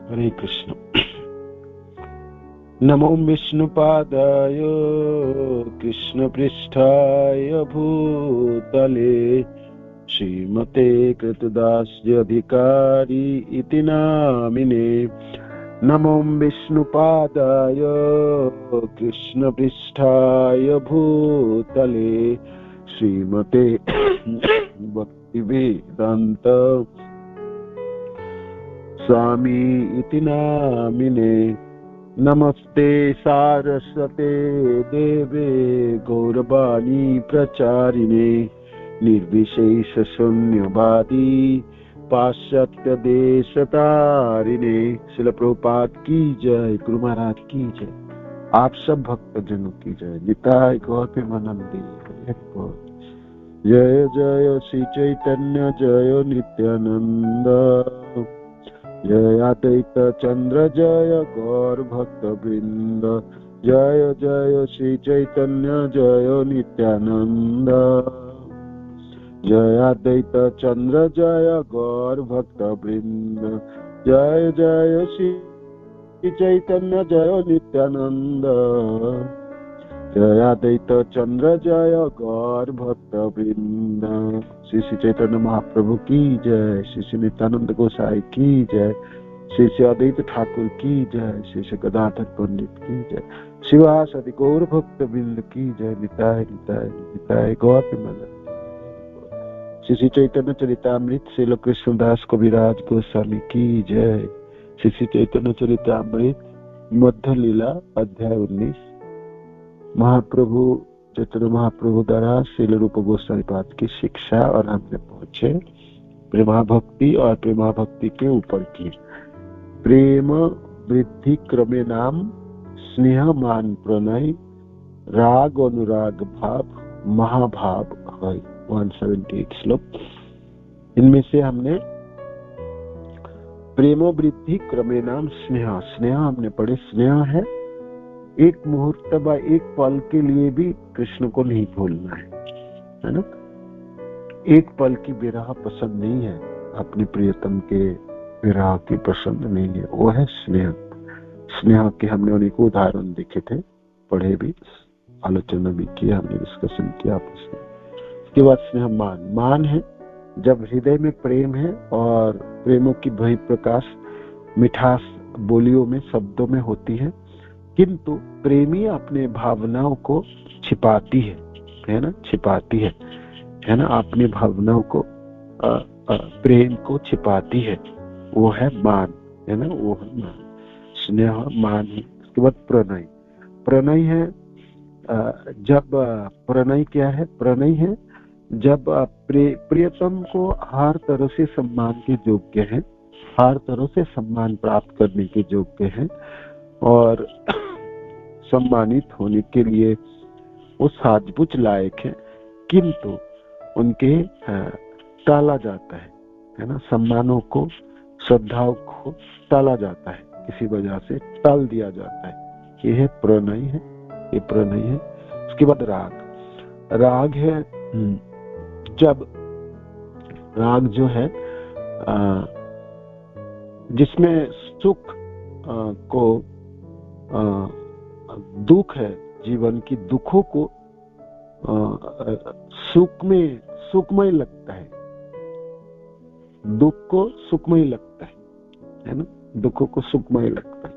हरे कृष्ण। नमो विष्णुपादाय कृष्णपृष्ठाय भूतले श्रीमते कृतदास्यधिकारी इति नामिने। नमो विष्णुपादाय कृष्णपृष्ठाय भूतले श्रीमते भक्तिवेदांत स्वामी इति नामिने। नमस्ते सारस्वते देवे गौरवाणी प्रचारिणे निर्विशेष शून्यवादी पाश्चात्य देशतारिणे। श्रील प्रभुपाद की जय, गुरु महाराज की जय, आप सब भक्तजनों की जय। निताय गौर प्रेमानंदी। जय जय श्री चैतन्य जय नित्यानंद जय अद्वैत चंद्र जय गौर भक्त वृंद। जय जय श्री चैतन्य जय नित्यानंद जय अद्वैत चंद्र जय गौर भक्त वृंद। जय जय श्री चैतन्य जय नित्यानंद जय अद्वैत चंद्र जय गौर भक्त वृंद। श्री श्री चैतन्य महाप्रभु की जय, श्री श्री नित्यानंद गोसाई की जय, श्री श्री अद्वैत ठाकुर की जय, श्री श्री गदाधर पंडित की जय, शिवास आदि गौर भक्त वृंद की जय। निताय निताय निताय गौर प्रेमानंद। श्री श्री चैतन्य चरितामृत श्रील कृष्णदास कविराज गोस्वामी की जय। श्री श्री चैतन्य चरितामृत मध्य लीला अध्याय 19। महाप्रभु चैतन्य महाप्रभु द्वारा श्रील रूप गोस्वामी पाद की शिक्षा और हमने पहुंचे प्रेमा भक्ति और प्रेमा भक्ति के ऊपर की। प्रेम वृद्धि क्रमे नाम स्नेह मान प्रणय राग अनुराग भाव महाभाव है। 178 श्लोक। इनमें से हमने प्रेमो वृद्धि क्रमे नाम स्नेह, स्नेह हमने पढ़े। स्नेह है एक मुहूर्त व एक पल के लिए भी कृष्ण को नहीं भूलना है ना। एक पल की विरह पसंद नहीं है, अपने प्रियतम के विरह की पसंद नहीं है, वो है स्नेह। स्नेह के हमने अनेकों उदाहरण देखे थे, पढ़े भी, आलोचना भी किया, हमने डिस्कशन किया आपस में। उसके बाद स्नेह मान, मान है जब हृदय में प्रेम है और प्रेमों की बहिर्प्रकाश मिठास बोलियों में शब्दों में होती है, किंतु प्रेमी अपने भावनाओं को छिपाती है ना, छिपाती है ना, अपनी भावनाओं को प्रेम को छिपाती है, वो है मान, है ना, वो है मान। स्नेह मान है। उसके बाद प्रणय, प्रणय है जब प्रणय क्या है? प्रणय है जब प्रियतम को हर तरह से सम्मान के योग्य है, हर तरह से सम्मान प्राप्त करने के योग्य है और सम्मानित होने के लिए वो साजबूझ लायक है, किंतु उनके टाला जाता है ना, सम्मानों को श्रद्धाओं को टाला जाता है, किसी वजह से टाल दिया जाता है। ये है प्रणय है, ये प्रणय है। उसके बाद राग, राग है जब राग जो है जिसमें सुख को दुख है, जीवन की दुखों को सुखमय लगता है, दुख को सुखमय लगता है ना, दुखों को सुखमय लगता है,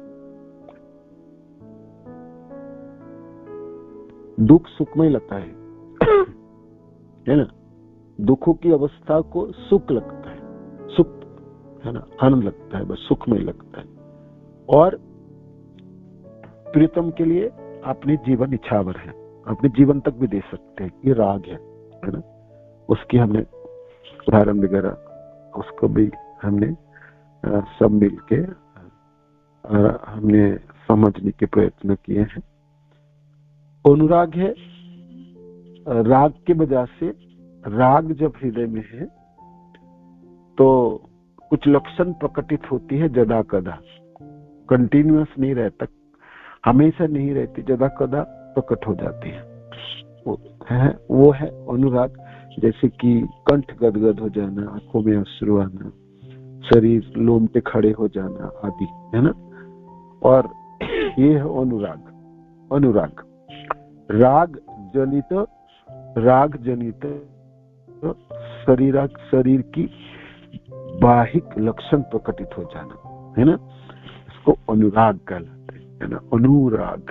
दुख सुखमय लगता है ना, दुखों की अवस्था को सुख लगता है, सुख है ना, आनंद लगता है, बस सुखमय लगता है। और प्रीतम के लिए अपने जीवन इच्छावर है, अपने जीवन तक भी दे सकते हैं, ये राग है ना। उसकी हमने उदाहरण वगैरह उसको भी हमने सब मिलके हमने समझने के प्रयत्न किए हैं। अनुराग है राग के वजह से, राग जब हृदय में है तो कुछ लक्षण प्रकटित होती है, जदा कदा, कंटिन्यूअस नहीं रहता, हमेशा नहीं रहती, जदा कदा प्रकट हो जाती है। वो है अनुराग, जैसे कि कंठ गदगद हो जाना, आंखों में अश्रु आना, शरीर लोमटे खड़े हो जाना आदि, है ना। और ये है अनुराग। अनुराग राग जनित शरीर की बाहिक लक्षण प्रकटित हो जाना, है ना, इसको अनुराग कहलाते है ना। अनुराग,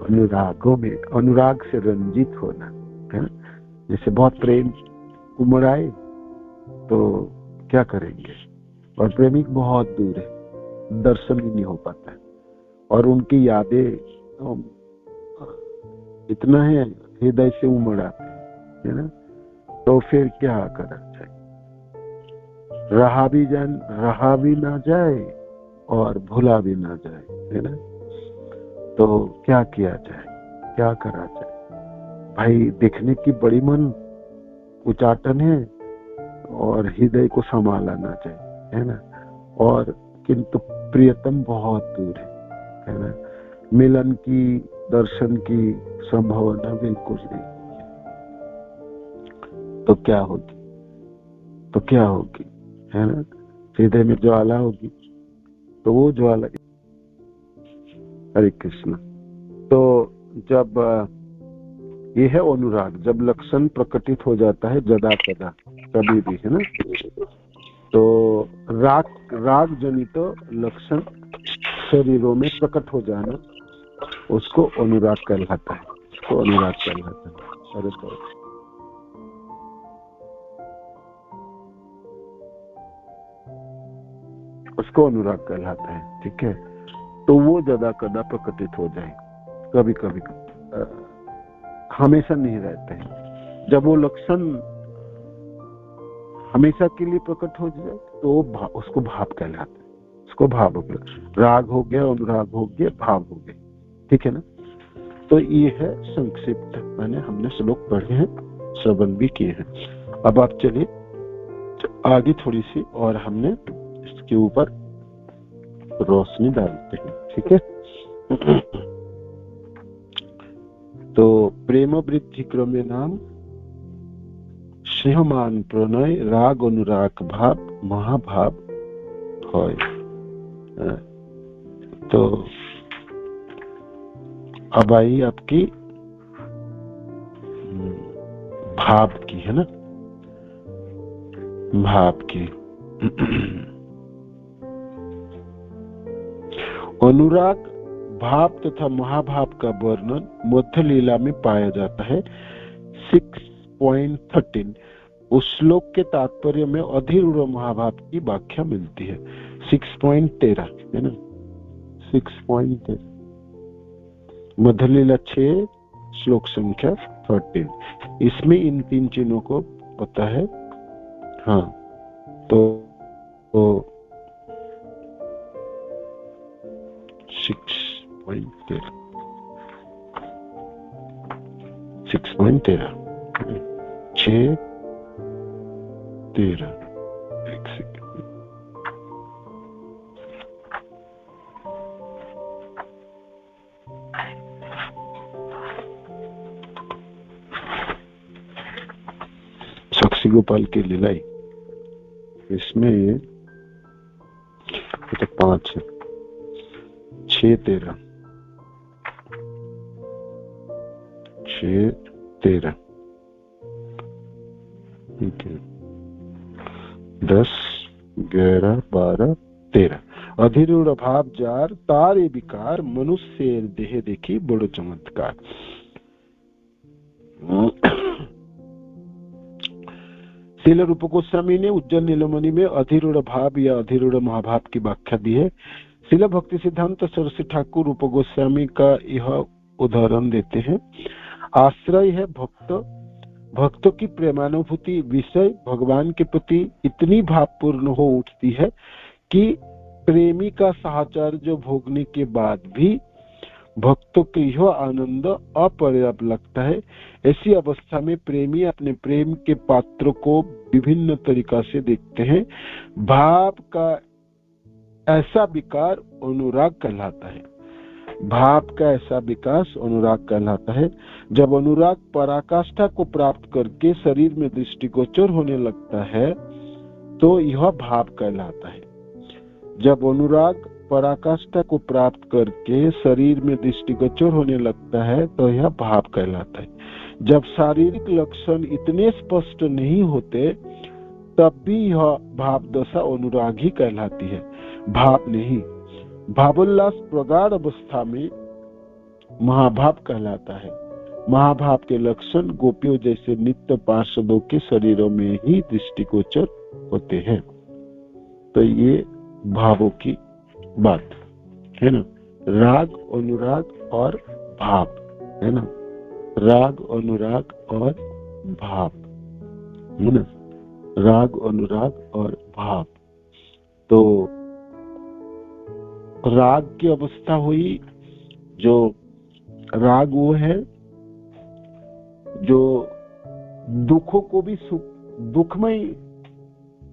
अनुरागों में अनुराग से रंजित होना, है ना। जैसे बहुत प्रेम उमड़ आए तो क्या करेंगे, और प्रेमिक बहुत दूर है, दर्शन ही नहीं हो पाता है, और उनकी यादें इतना है हृदय से उमड़ आते है ना, तो फिर क्या करा जाए, रहा भी ना जाए और भूला भी ना जाए, है ना। तो क्या किया जाए, क्या करा जाए भाई। देखने की बड़ी मन उचाटन है और हृदय को संभाला ना जाए, है ना। और किंतु प्रियतम बहुत दूर है ना। मिलन की, दर्शन की संभावना बिल्कुल नहीं है। तो क्या होगी, है ना। हृदय में ज्वाला होगी, तो वो ज्वाला, हरे कृष्ण। तो जब ये है अनुराग, जब लक्षण प्रकटित हो जाता है जदा कदा कभी भी, है ना। तो राग जनित लक्षण शरीरों में प्रकट हो जाना, उसको अनुराग कहलाता है, उसको अनुराग कहलाता है। अरे तो उसको अनुराग कहलाता है, ठीक है। तो वो जदा कदा प्रकटित हो जाए, कभी कभी, हमेशा नहीं रहते हैं। जब वो लक्षण हमेशा के लिए प्रकट हो जाए तो उसको भाव कहलाता है, उसको भाव हो गया। राग हो गया, अनुराग हो गया, भाव हो गया, ठीक है ना। तो ये है संक्षिप्त, मैंने हमने श्लोक पढ़े हैं, श्रवण भी किए हैं। अब आप चलिए आगे थोड़ी सी और हमने इसके ऊपर रोशनी डालते हैं, ठीक है। तो प्रेम वृद्धि क्रमे नाम स्नेहमान प्रणय राग अनुराग भाव महाभाव होय। तो अब आई आपकी भाव की, है ना, भाव की। अनुराग भाव तथा महाभाव का वर्णन मध्य लीला में पाया जाता है। 6.13 उस श्लोक के तात्पर्य में अधीरूढ़ महाभाव की व्याख्या मिलती है। 6.13 है ना, 6.13 मध्य लीला 6 श्लोक संख्या 13। इसमें इन तीन चिन्हों को पता है, हाँ। तो 6.13 6.13 6.13 एक सेकंड। साक्षी गोपाल की लीलाई, इसमें तो 5 है। 6.13 6.13 ठीक है। 10, 11, 12, 13 अधीरूढ़ भाव जार तारे विकार मनुष्य देह देखी बड़ो चमत्कार। श्रील रूप गोस्वामी ने उज्जवल नीलमणि में अधीरूढ़ भाव या अधीरूढ़ महाभाव की व्याख्या दी है। श्रील भक्ति सिद्धांत सरस्वती ठाकुर रूप गोस्वामी का यह उदाहरण देते हैं। आश्रय है भक्तों की प्रेमानुभूति विषय भगवान के प्रति इतनी भावपूर्ण हो उठती है कि प्रेमी का साहचर्य भोगने के बाद भी भक्तों के यह आनंद अपर्याप्त लगता है। ऐसी अवस्था में प्रेमी अपने प्रेम के पात्र को विभिन्न तरीका से देखते हैं। भाव का ऐसा विकार अनुराग कहलाता है। भाव का ऐसा विकास अनुराग कहलाता है। जब अनुराग पराकाष्ठा को प्राप्त करके शरीर में दृष्टिगोचर होने लगता है तो यह भाव कहलाता है। जब अनुराग पराकाष्ठा को प्राप्त करके शरीर में दृष्टिगोचर होने लगता है तो यह भाव कहलाता है। जब शारीरिक लक्षण इतने स्पष्ट नहीं होते तब भी यह भाव दशा अनुराग ही कहलाती है, भाव नहीं। भावोल्लास प्रगाढ़ अवस्था में महाभाव कहलाता है। महाभाव के लक्षण गोपियों जैसे नित्य पार्षदों के शरीरों में ही दृष्टिगोचर होते हैं। तो ये भावों की बात है ना, राग अनुराग और भाव है ना, राग अनुराग और भाव है ना, राग अनुराग और भाव। तो राग की अवस्था हुई, जो राग वो है जो दुखों को भी सुख, दुखमय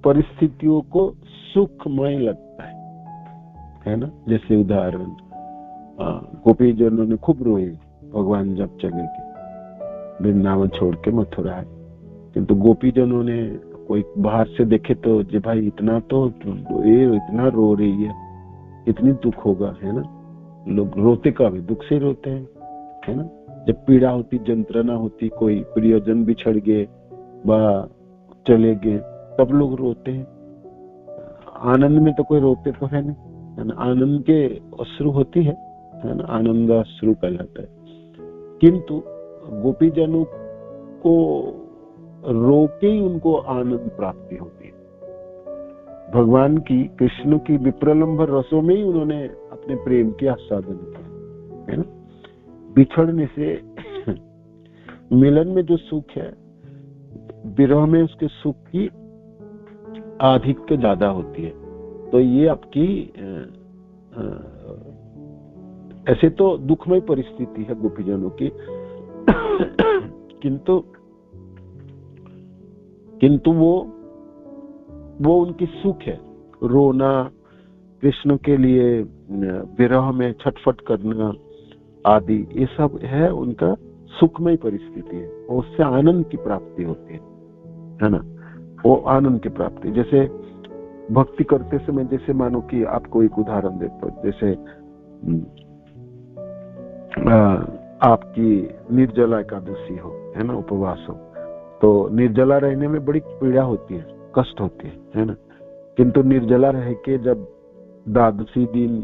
परिस्थितियों को सुखमय लगता है ना। जैसे उदाहरण, गोपीजनों ने खूब रोए भगवान जब चले गए, वृंदावन छोड़ के मथुरा है, किंतु गोपीजनों ने कोई बाहर से देखे तो जे भाई इतना तो ये इतना रो रही है, इतनी दुख होगा है ना। लोग रोते का भी दुख से रोते हैं है ना। जब पीड़ा होती, जंत्रणा होती, कोई प्रियजन बिछड़ गए व चले गए, तब लोग रोते हैं। आनंद में तो कोई रोते तो है नहीं है ना, आनंद के अश्रु होती है ना, आनंद अश्रु कहलाता है। किंतु गोपीजनों को रोके ही उनको आनंद प्राप्ति होती है। भगवान की, कृष्ण की विप्रलंब रसों में ही उन्होंने अपने प्रेम के आस्वादन किया है ना। बिछड़ने से मिलन में जो सुख है, विरह में उसके सुख की आधिक्य ज्यादा होती है। तो ये आपकी ऐसे तो दुखमय परिस्थिति है गोपीजनों की, किंतु वो उनकी सुख है। रोना, कृष्ण के लिए विरह में छटफट करना आदि, ये सब है उनका सुखमय परिस्थिति है, और उससे आनंद की प्राप्ति होती है ना। वो आनंद की प्राप्ति, जैसे भक्ति करते समय, जैसे मानो कि आपको एक उदाहरण देता हूं, जैसे आपकी निर्जला एकादशी हो है ना, उपवास हो, तो निर्जला रहने में बड़ी पीड़ा होती है, कष्ट होती है ना। किंतु निर्जला रह के जब द्वादशी दिन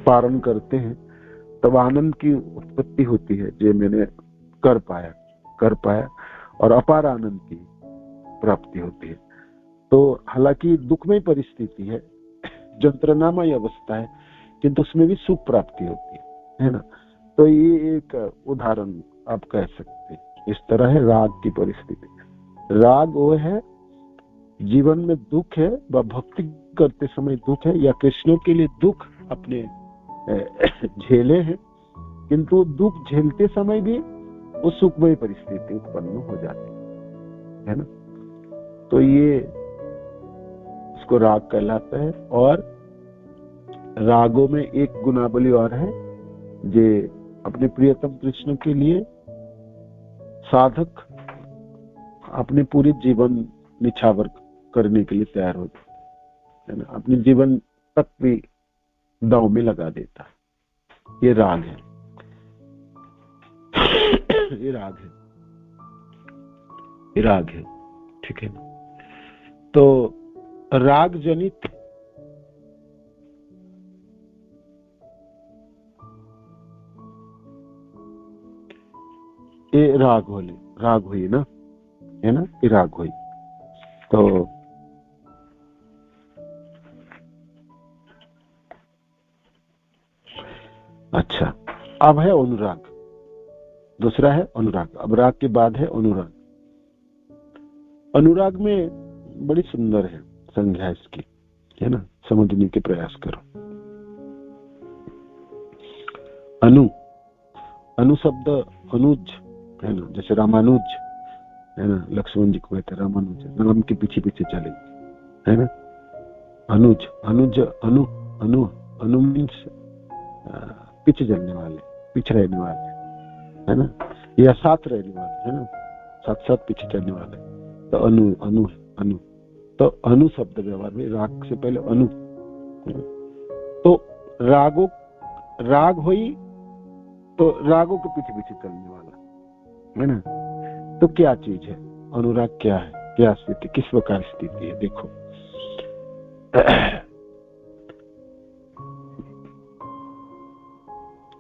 पारण करते हैं तब आनंद की उत्पत्ति होती है, जो मैंने कर पाया और अपार आनंद की प्राप्ति होती है। तो हालांकि दुखमय परिस्थिति है, जंत्रणामय अवस्था है, किंतु उसमें भी सुख प्राप्ति होती है ना। तो ये एक उदाहरण आप कह सकते हैं। इस तरह है राग की परिस्थिति। राग वो है जीवन में दुख है, वह भक्ति करते समय दुख है, या कृष्ण के लिए दुख अपने झेले हैं, किंतु दुख झेलते समय भी वो सुखमय परिस्थिति उत्पन्न हो जाती है ना। तो ये उसको राग कहलाता है। और रागों में एक गुणावली और है, जे अपने प्रियतम कृष्ण के लिए साधक अपने पूरे जीवन निछावर करने के लिए तैयार होता है ना, अपने जीवन तक भी दांव में लगा देता है। ये राग है, ये राग है, ये राग है, ठीक है ना। तो राग जनित ये राग हुई ना, है ना, ये राग हुई। तो अच्छा, अब है अनुराग, दूसरा है अनुराग। अब राग के बाद है अनुराग। अनुराग में बड़ी सुंदर है संज्ञा इसकी, है ना, समझने के प्रयास करो। अनु शब्द अनुज है ना, जैसे रामानुज है ना, लक्ष्मण जी को कहते रामानुज, नाम के पीछे पीछे चले है ना। अनुज, अनु मीन्स पीछे चलने वाले, पीछे रहने वाले है ना, या साथ रहने वाले है ना, साथ साथ पीछे चलने वाले। तो अनु अनु। तो अनु शब्द व्यवहार में राग से पहले अनु। तो राग हुई तो रागों के पीछे पीछे चलने वाला है ना। तो क्या चीज है अनुराग, क्या है, क्या स्थिति, किस प्रकार स्थिति है? देखो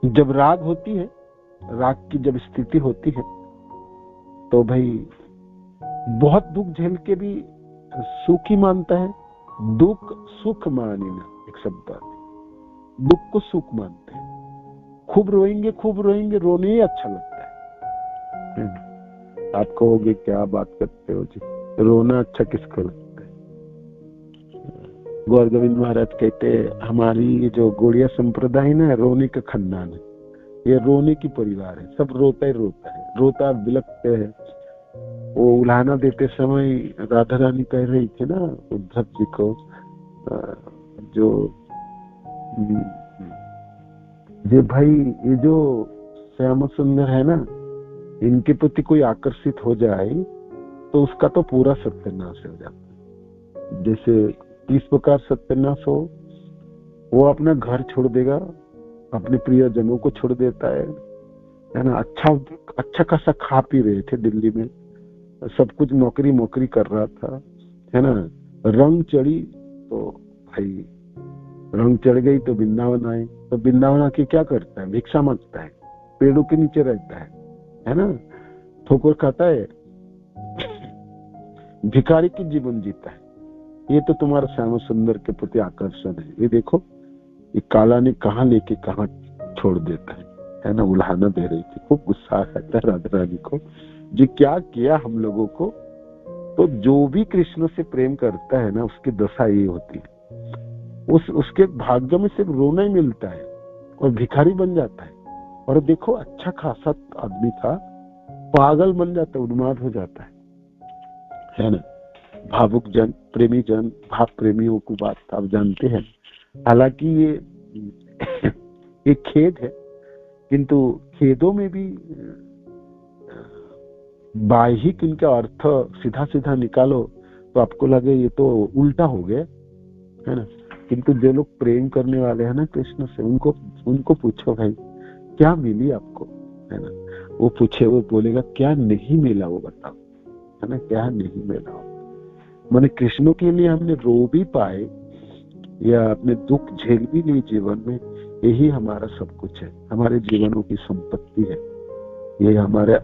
जब राग होती है, राग की जब स्थिति होती है तो भाई बहुत दुख झेल के भी सुख ही मानता है। दुख सुख मानिना एक शब्द है, दुख को सुख मानते हैं। खूब रोएंगे, रोने ही अच्छा लगता है। आप कहोगे क्या बात करते हो जी, रोना अच्छा किसको लगता है? गौर गोविंद महाराज कहते हमारी ये जो गोड़िया संप्रदाय ना, रोने का खानदान है, ये रोने की परिवार है, सब रोता ही रोता है, रोता बिलखते हैं। वो उल्हाना देते समय राधा रानी कह रही थी ना उद्धव जी को, जो ये भाई ये जो श्याम सुंदर है ना, इनके प्रति कोई आकर्षित हो जाए तो उसका तो पूरा सत्यानाश हो जाता है। जैसे इस प्रकार सत्यानाश हो, वो अपना घर छोड़ देगा, अपने प्रियजनों को छोड़ देता है ना। अच्छा खासा खा पी रहे थे दिल्ली में, सब कुछ नौकरी कर रहा था, है ना। रंग चढ़ी तो भाई रंग चढ़ गई तो वृंदावन आए, तो वृंदावन आके क्या करता है? भिक्षा मांगता है, पेड़ों के नीचे रहता है ना, ठोकर खाता है, भिखारी की जीवन जीता है। ये तो तुम्हारा श्याम सुंदर के प्रति आकर्षण है। ये देखो ये काला ने कहाँ लेके कहाँ छोड़ देता है ना। उल्हाना दे रही थी, खूब गुस्सा आता है राधा रानी को, जी क्या किया हम लोगों को। तो जो भी कृष्ण से प्रेम करता है ना, उसकी दशा ये होती है, उसके भाग्य में सिर्फ रोना ही मिलता है और भिखारी बन जाता है। और देखो अच्छा खासा आदमी था, पागल बन जाता है, उन्माद हो जाता है ना। भावुक जन, प्रेमी जन, भाव प्रेमियों की बात आप जानते हैं। हालांकि ये खेद है, किंतु खेदों में भी बाह्यिक इनका अर्थ सीधा सीधा निकालो तो आपको लगे ये तो उल्टा हो गया, है ना। किंतु जो लोग प्रेम करने वाले हैं ना कृष्ण से, उनको पूछो भाई क्या मिली आपको, है ना। वो पूछे, वो बोलेगा क्या नहीं मिला, वो बताओ, है ना, क्या नहीं मिला। माने कृष्ण के लिए हमने रो भी पाए या अपने दुख झेल भी लिए जीवन में, यही हमारा सब कुछ है, हमारे जीवनों की संपत्ति है, ये हमारे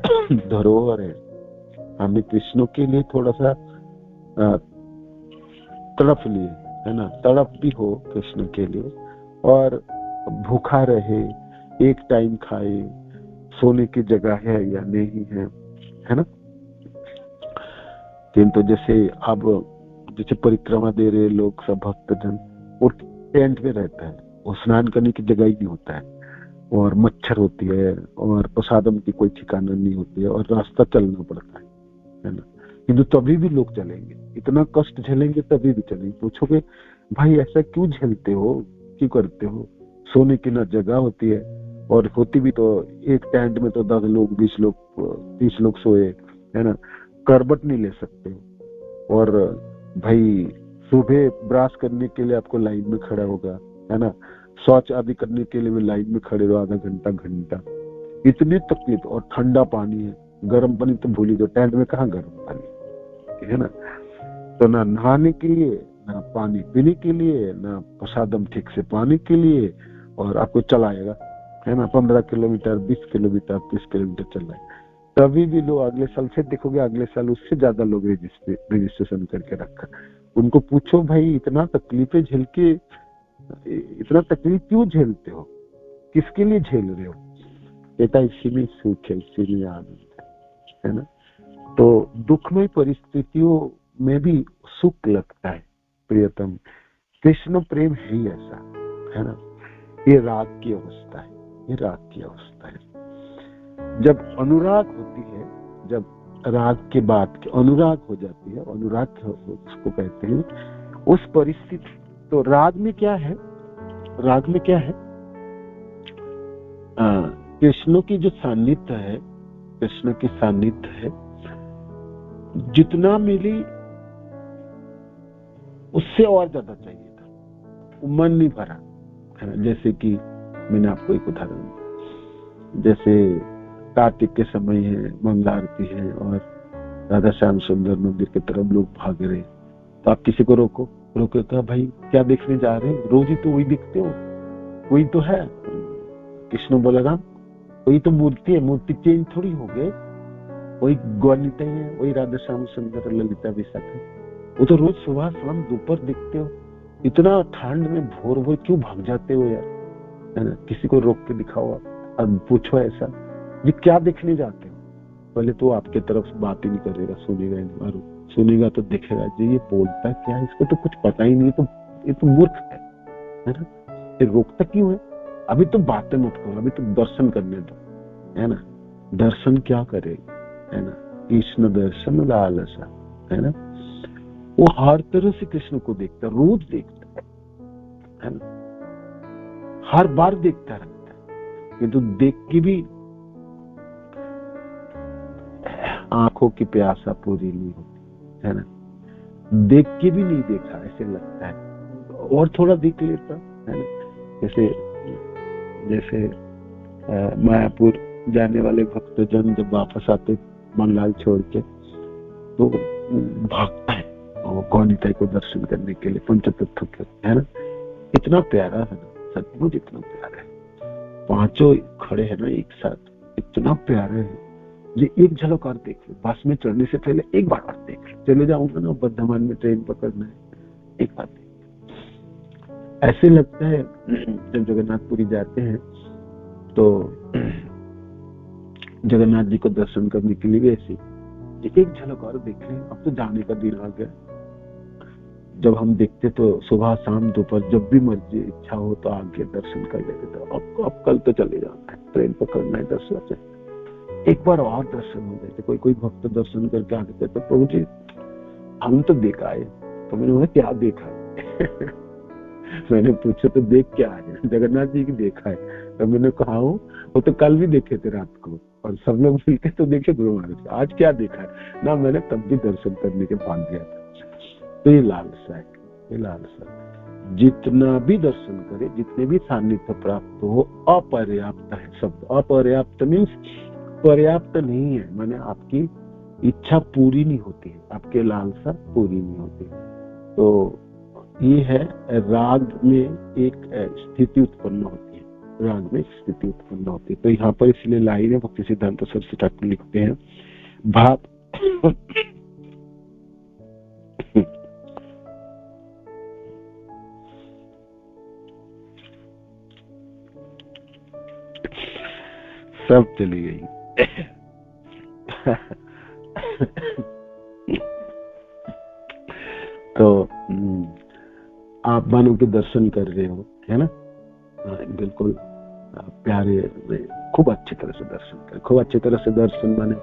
धरोहर है। हमने कृष्ण के लिए थोड़ा सा तड़प लिए, है ना, तड़प भी हो कृष्ण के लिए, और भूखा रहे, एक टाइम खाए, सोने की जगह है या नहीं है ना। किंतु जैसे परिक्रमा दे रहे लोग सब भक्तजन, वो टेंट में रहता है, वो स्नान करने की जगह ही नहीं होता है, और मच्छर होती है, और प्रसादम की कोई ठिकाना नहीं होती है, और रास्ता चलना पड़ता है ना। किंतु तभी भी लोग चलेंगे, इतना कष्ट झेलेंगे तभी भी चलेंगे। पूछोगे भाई ऐसा क्यों झेलते हो, क्यों करते हो? सोने की ना जगह होती है, और होती भी तो एक टेंट में तो 10 लोग 20 लोग 30 लोग सोए, है ना, करबट नहीं ले सकते हो। और भाई सुबह ब्रश करने के लिए आपको लाइन में खड़ा होगा, है ना, शौच आदि करने के लिए भी लाइन में खड़े रहो आधा घंटा, इतनी तकलीफ। और ठंडा पानी है, गर्म पानी तो भूल ही दो, टेंट में कहाँ गर्म पानी, है ना। तो ना नहाने के लिए, ना पानी पीने के लिए, ना प्रसादम ठीक से पाने के लिए, और आपको चलाएगा, है ना, 15 किलोमीटर 20 किलोमीटर 30 किलोमीटर चलाए। तभी भी लोग अगले साल फिर देखोगे, अगले साल उससे ज्यादा लोग रजिस्ट्रेशन करके रखा। उनको पूछो भाई इतना तकलीफें झेल के, इतना तकलीफ क्यों झेलते हो, किसके लिए झेल रहे हो? कहता इसी में सुख है, इसी में आनंद है ना। तो दुखमय परिस्थितियों में भी सुख लगता है प्रियतम। कृष्ण प्रेम ही ऐसा है ना। ये राग की अवस्था है, ये राग की अवस्था है। जब अनुराग होती है, जब राग के बाद अनुराग हो जाती है, अनुराग उसको कहते हैं, उस परिस्थिति। तो राग में क्या है, राग में क्या है, कृष्ण की जो सान्निध्य है, कृष्ण की सान्निध्य है, जितना मिली उससे और ज्यादा चाहिए था, वो मन नहीं भरा, है ना। जैसे कि मैंने आपको एक उदाहरण दिया, जैसे कार्तिक के समय है, मंगला आरती है और राधा श्याम सुंदर मंदिर की तरफ लोग भाग रहे, तो आप किसी को रोको कहा भाई क्या देखने जा रहे हो, रोज ही तो वही दिखते हो, वही तो है कृष्ण बलराम, वही तो मूर्ति है, मूर्ति चेंज थोड़ी हो गए, वही गौनिता है, वही राधा श्याम सुंदर ललिता विशाखा, वो तो रोज सुबह शाम दोपहर दिखते हो, इतना ठंड में भोर भोर क्यों भाग जाते हो यार, है ना। किसी को रोक के दिखाओ अब पूछो ऐसा ये क्या देखने जाते हो, पहले तो आपके तरफ से बात ही नहीं करेगा, सुनेगा ही नहीं, और सुनेगा तो देखेगा जी ये बोलता क्या है, इसको तो कुछ पता ही नहीं, तो ये तो मूर्ख है ना, ये रोकता क्यों है, अभी तो बातें मत करो, अभी तो दर्शन करने दो, है ना। दर्शन क्या करेगा, है ना, कृष्ण दर्शन लालसा, है ना। वो हर तरह से कृष्ण को देखता है, रोज देखता है ना, हर बार देखता रहता है, ये तो देख के भी आंखों की प्यासा पूरी नहीं होती, है ना। देख के भी नहीं देखा ऐसे लगता है, और थोड़ा देख लेता, है ना। जैसे मायापुर जाने वाले भक्तजन जब वापस आते बंगाल छोड़ के, तो भागता है गौनिताई को दर्शन करने के लिए, पंचतत्व के, है ना। इतना प्यारा है ना, सचमुच इतना प्यारा है, पांचों खड़े हैं ना एक साथ, इतना प्यारा है, ये एक झलक और देख लो, बस में चढ़ने से पहले एक बार और देख लो, चले जाऊंगा ना बर्धमान में ट्रेन पकड़ना है, एक बार देख। ऐसे लगता है जब जगन्नाथपुरी जाते हैं तो जगन्नाथ जी को दर्शन करने के लिए भी ऐसे एक झलक और देख लें, अब तो जाने का दिन आ गया। जब हम देखते तो सुबह शाम दोपहर जब भी मर्जी इच्छा हो तो आगे दर्शन कर लेते, तो अब कल तो चले जाना है, ट्रेन पकड़ना है 10 बजे, एक बार और दर्शन हो जाते। कोई भक्त दर्शन करके आगे कहते प्रभु जी हम तो देखा है, तो मैंने बोला क्या देखा है मैंने पूछा तो देख क्या है, जगन्नाथ जी की देखा है, तो मैंने कहा वो तो कल भी देखे थे रात को, और सब लोग मिलके तो देखे गुरु महाराज, आज क्या देखा है ना, मैंने तब भी दर्शन करने के बांध दिया था। तो ये लालसा है, ये लालसा, जितना भी दर्शन करे, जितने भी सान्निध्य प्राप्त हो, अपर्याप्त है शब्द। अपर्याप्त मीन्स पर्याप्त नहीं है, माने आपकी इच्छा पूरी नहीं होती है, आपके लालसा पूरी नहीं होती। तो ये है राग में एक स्थिति उत्पन्न होती है, राग में स्थिति उत्पन्न होती है। तो यहाँ पर इसलिए लाइन है, भक्ति सिद्धांत सरस्वती ठाकुर लिखते हैं भाव सब चली गई तो आप मानो के दर्शन कर रहे हो, है ना, बिल्कुल प्यारे, खूब अच्छी तरह से दर्शन कर, खूब अच्छी तरह से दर्शन माने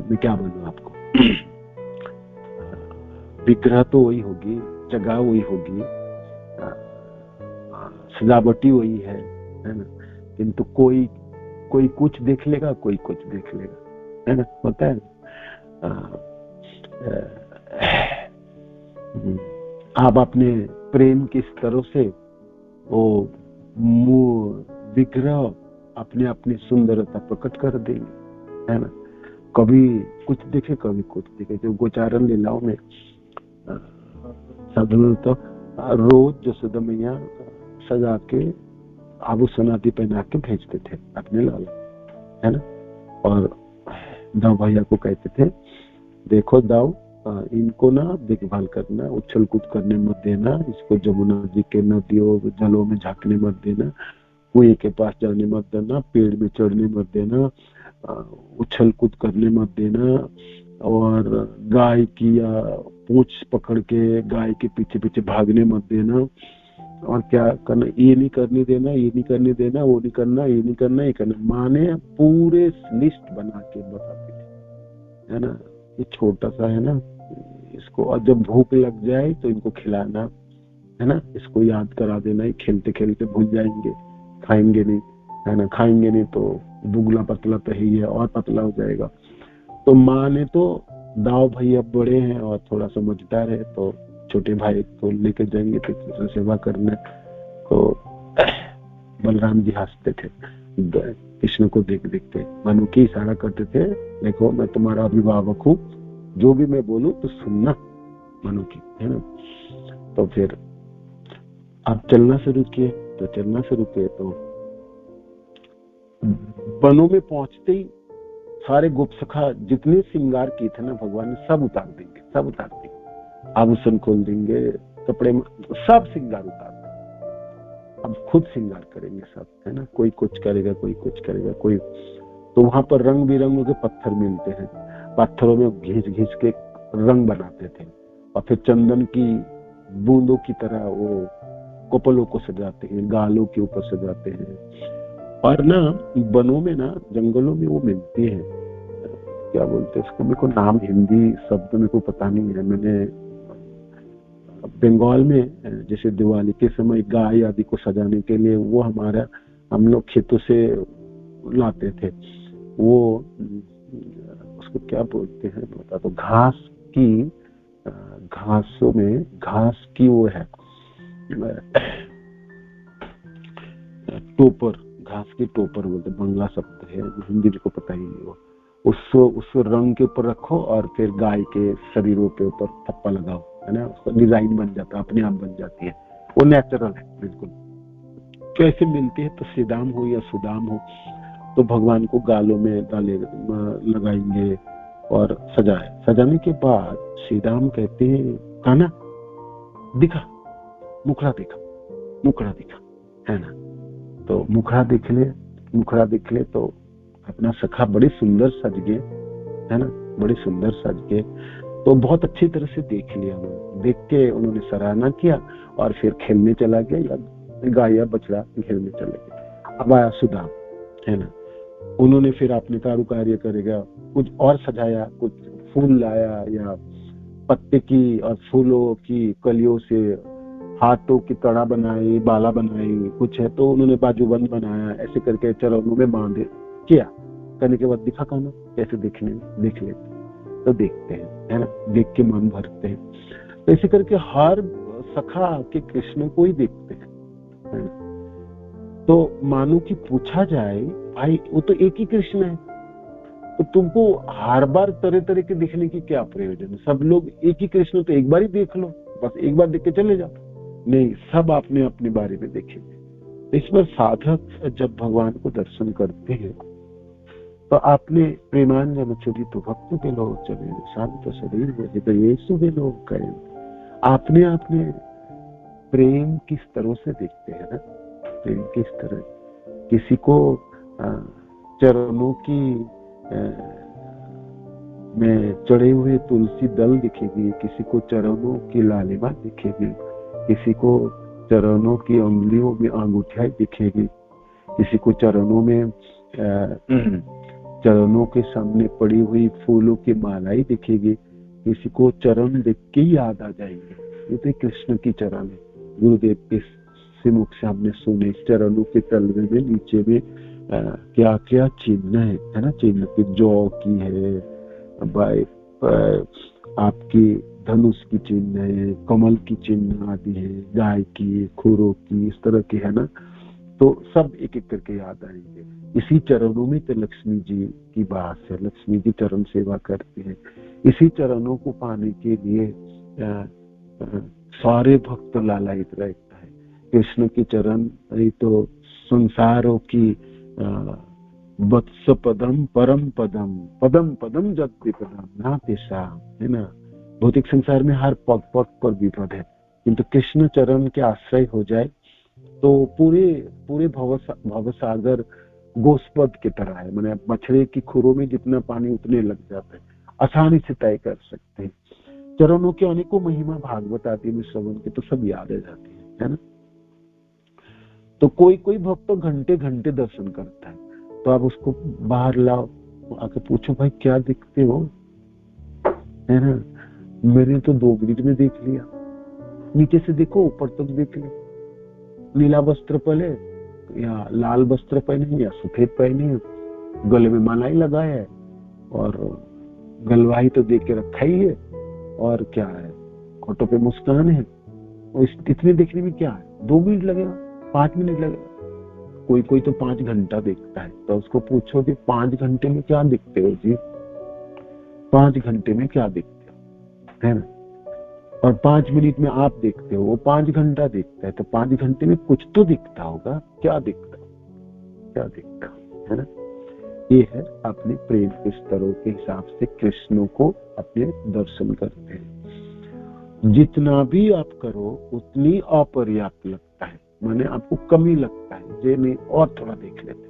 मैं क्या बोलूं आपको विग्रह तो वही होगी, जगह वही होगी, सजावटी वही है ना, किंतु कोई कुछ देख लेगा, कोई कुछ देख लेगा, है ना, होता है। आप अपने प्रेम की तरह से वो विग्रह अपनी सुंदरता प्रकट कर देंगे, है ना। कभी कुछ देखे कभी कुछ देखे। जो गोचारण लीलाओं में साधारणतः रोज जसोदा मैया सजा के आभूषण आदि पहना के भेजते थे अपने लाला, है ना, और दाऊ भैया को कहते थे देखो दाऊ इनको ना देखभाल करना, उछल कूद करने मत देना, इसको जमुना जी के नदियों जलों में झांकने मत देना, कुएं के पास जाने मत देना, पेड़ में चढ़ने मत देना, उछल कूद करने मत देना, और गाय की पूंछ पकड़ के गाय के पीछे पीछे भागने मत देना, और क्या करना, ये नहीं करने देना, ये नहीं करने देना, वो नहीं करना, ये नहीं करना, ये करना। माँ ने पूरे लिस्ट बना के बताती थी, है ना। ये छोटा सा है ना, इसको और जब भूख लग जाए तो इनको खिलाना, है ना, इसको याद करा देना, ये खेलते खेलते भूल जाएंगे, खाएंगे नहीं, है ना, खाएंगे नहीं तो दुबला पतला तो ही है, और पतला हो जाएगा। तो माँ ने तो दाऊ भैया बड़े हैं और थोड़ा समझदार है, तो छोटे भाई को लेकर जाएंगे तो कृष्ण सेवा करने, तो बलराम जी हंसते थे कृष्ण को देख देख के, मनु की इशारा करते थे, देखो मैं तुम्हारा अभिभावक हूँ, जो भी मैं बोलूं तो सुनना, मनु की, है ना। तो फिर आप चलना शुरू किए, तो वनों में पहुंचते ही सारे गोप सखा जितने श्रृंगार किए थे ना भगवान ने, सब उतार देंगे, आभूषण खोल देंगे, कपड़े में सब श्रृंगार उतार देंगे, अब खुद श्रृंगार करेंगे सब, है ना। कोई कुछ करेगा, कोई। तो वहां पर रंग बिरंगों के पत्थर मिलते हैं, पत्थरों में घिस के रंग बनाते थे, और फिर चंदन की बूंदों की तरह वो कपलों को सजाते हैं, गालों के ऊपर सजाते हैं। और ना वनों में ना, जंगलों में वो मिलती है, क्या बोलते हैं उसको, मेरे को नाम हिंदी शब्द मेरे को पता नहीं है। मैंने बंगाल में जैसे दिवाली के समय गाय आदि को सजाने के लिए वो हम लोग खेतों से लाते थे, वो उसको क्या बोलते हैं बता, तो घास की वो है टोपर, घास की टोपर बोलते, बंगला शब्द है, हिंदी को पता ही नहीं। उस रंग के ऊपर रखो और फिर गाय के शरीरों के ऊपर थप्पा लगाओ, है ना, उसका डिजाइन बन जाता है, अपने आप बन जाती है, वो नेचुरल है बिल्कुल। कैसे मिलती है, तो श्रीदाम हो या सुदाम हो, तो भगवान को गालों में लगाएंगे और सजाने के बाद श्रीदाम कहते हैं, कान्हा दिखा, मुखड़ा दिखा, है ना। तो मुखड़ा दिख ले तो अपना सखा बड़े सुंदर सज गए, है ना, बड़े सुंदर सज गए। तो बहुत अच्छी तरह से देख लिया उन्होंने, देख के उन्होंने सराहना किया और फिर खेलने चला गया, या गाय या बछड़ा खेलने चले गए। अब आया सुदाम, है ना, उन्होंने फिर अपने कारुकार्य करेगा, कुछ और सजाया, कुछ फूल लाया या पत्ते की और फूलों की कलियों से हाथों की तड़ा बनाई, बाला बनाई, कुछ है तो उन्होंने बाजूबंद बनाया, ऐसे करके चरणों में बांधे किया। करने के बाद दिखा कान्हा, कैसे देख लेते, तो देखते हैं, है ना, देख के मन भरते हैं। तो ऐसे करके हर सखा के कृष्ण को ही देखते हैं, है ना। तो मानो कि पूछा जाए, भाई वो तो एक ही कृष्ण है, तो तुमको हर बार तरह तरह के दिखने की क्या प्रयोजन है? सब लोग एक ही कृष्ण, तो एक बार ही देख लो, बस एक बार देख के चले जाओ। नहीं, सब आपने अपने बारे में देखेंगे। इस पर साधक जब भगवान को दर्शन करते हैं तो आपने प्रेमांजन चरित भक्त के लोग चले शांत शरीर हृदयेषु वे लोग करें, आपने प्रेम किस तरह से देखते हैं ना, प्रेम किस तरह, किसी को चरणों की में चढ़े हुए तुलसी दल दिखेगी, किसी को चरणों की लालिमा दिखेगी, किसी को चरणों की अंगुलियों में अंगूठियां दिखेगी, किसी को चरणों में चरणों के सामने पड़ी हुई फूलों की मालाएं दिखेगी, किसी को चरण देख के याद आ जाएंगे, ये तो कृष्ण की चरण है। गुरुदेव के सिमुख से हमने सुने, चरणों के तलवे में नीचे में क्या क्या चिन्ह है ना, चिन्ह की जौ की है, आपकी धनुष की चिन्ह है, कमल की चिन्ह आदि है, गाय की, खुरों की, इस तरह की है ना। तो सब एक एक करके याद आएंगे। इसी चरणों में तो लक्ष्मी जी की बात है, लक्ष्मी जी चरण सेवा करते हैं। इसी चरणों को पाने के लिए सारे भक्त लालायित रहता है। कृष्ण की चरण तो संसारों की वत्स पदम परम पदम पदम पदम जत विपदम ना तेषा, है ना। भौतिक संसार में हर पग पग पर विपद है, किंतु कृष्ण चरण के आश्रय हो जाए तो पूरे भवसागर गोस्पद की तरह है, मैंने मछली की खुरों में जितना पानी उतने लग जाता है, आसानी से तय कर सकते हैं। चरणों के अनेकों महिमा भागवत आदि में श्रवण के तो सब याद आ जाती है ना। तो कोई भक्त तो घंटे घंटे दर्शन करता है, तो आप उसको बाहर लाओ, आके पूछो भाई क्या दिखते हो, है ना। मैंने तो 2 मिनट में देख लिया, नीचे से देखो ऊपर तक देख लो, नीला वस्त्र पहले या लाल वस्त्र पहने या सफेद पहने, गले में माला ही लगाया है और गलवाही तो देख के रखा ही है, और क्या है, फोटो पे मुस्कान है, इतने देखने में क्या है, 2 मिनट लगेगा, 5 मिनट लगेगा। कोई कोई तो 5 घंटा देखता है, तो उसको पूछो कि 5 घंटे में क्या दिखते हो जी, 5 घंटे में क्या दिखते हो, है ना। और 5 मिनट में आप देखते हो, वो 5 घंटा देखता है, तो 5 घंटे में कुछ तो दिखता होगा, क्या दिखता है ना। ये है अपने प्रेम के स्तरों के हिसाब से कृष्ण को अपने दर्शन करते हैं। जितना भी आप करो उतनी अपर्याप्त लगता है, माने आपको कमी लगता है, जे नहीं और थोड़ा देख लेते,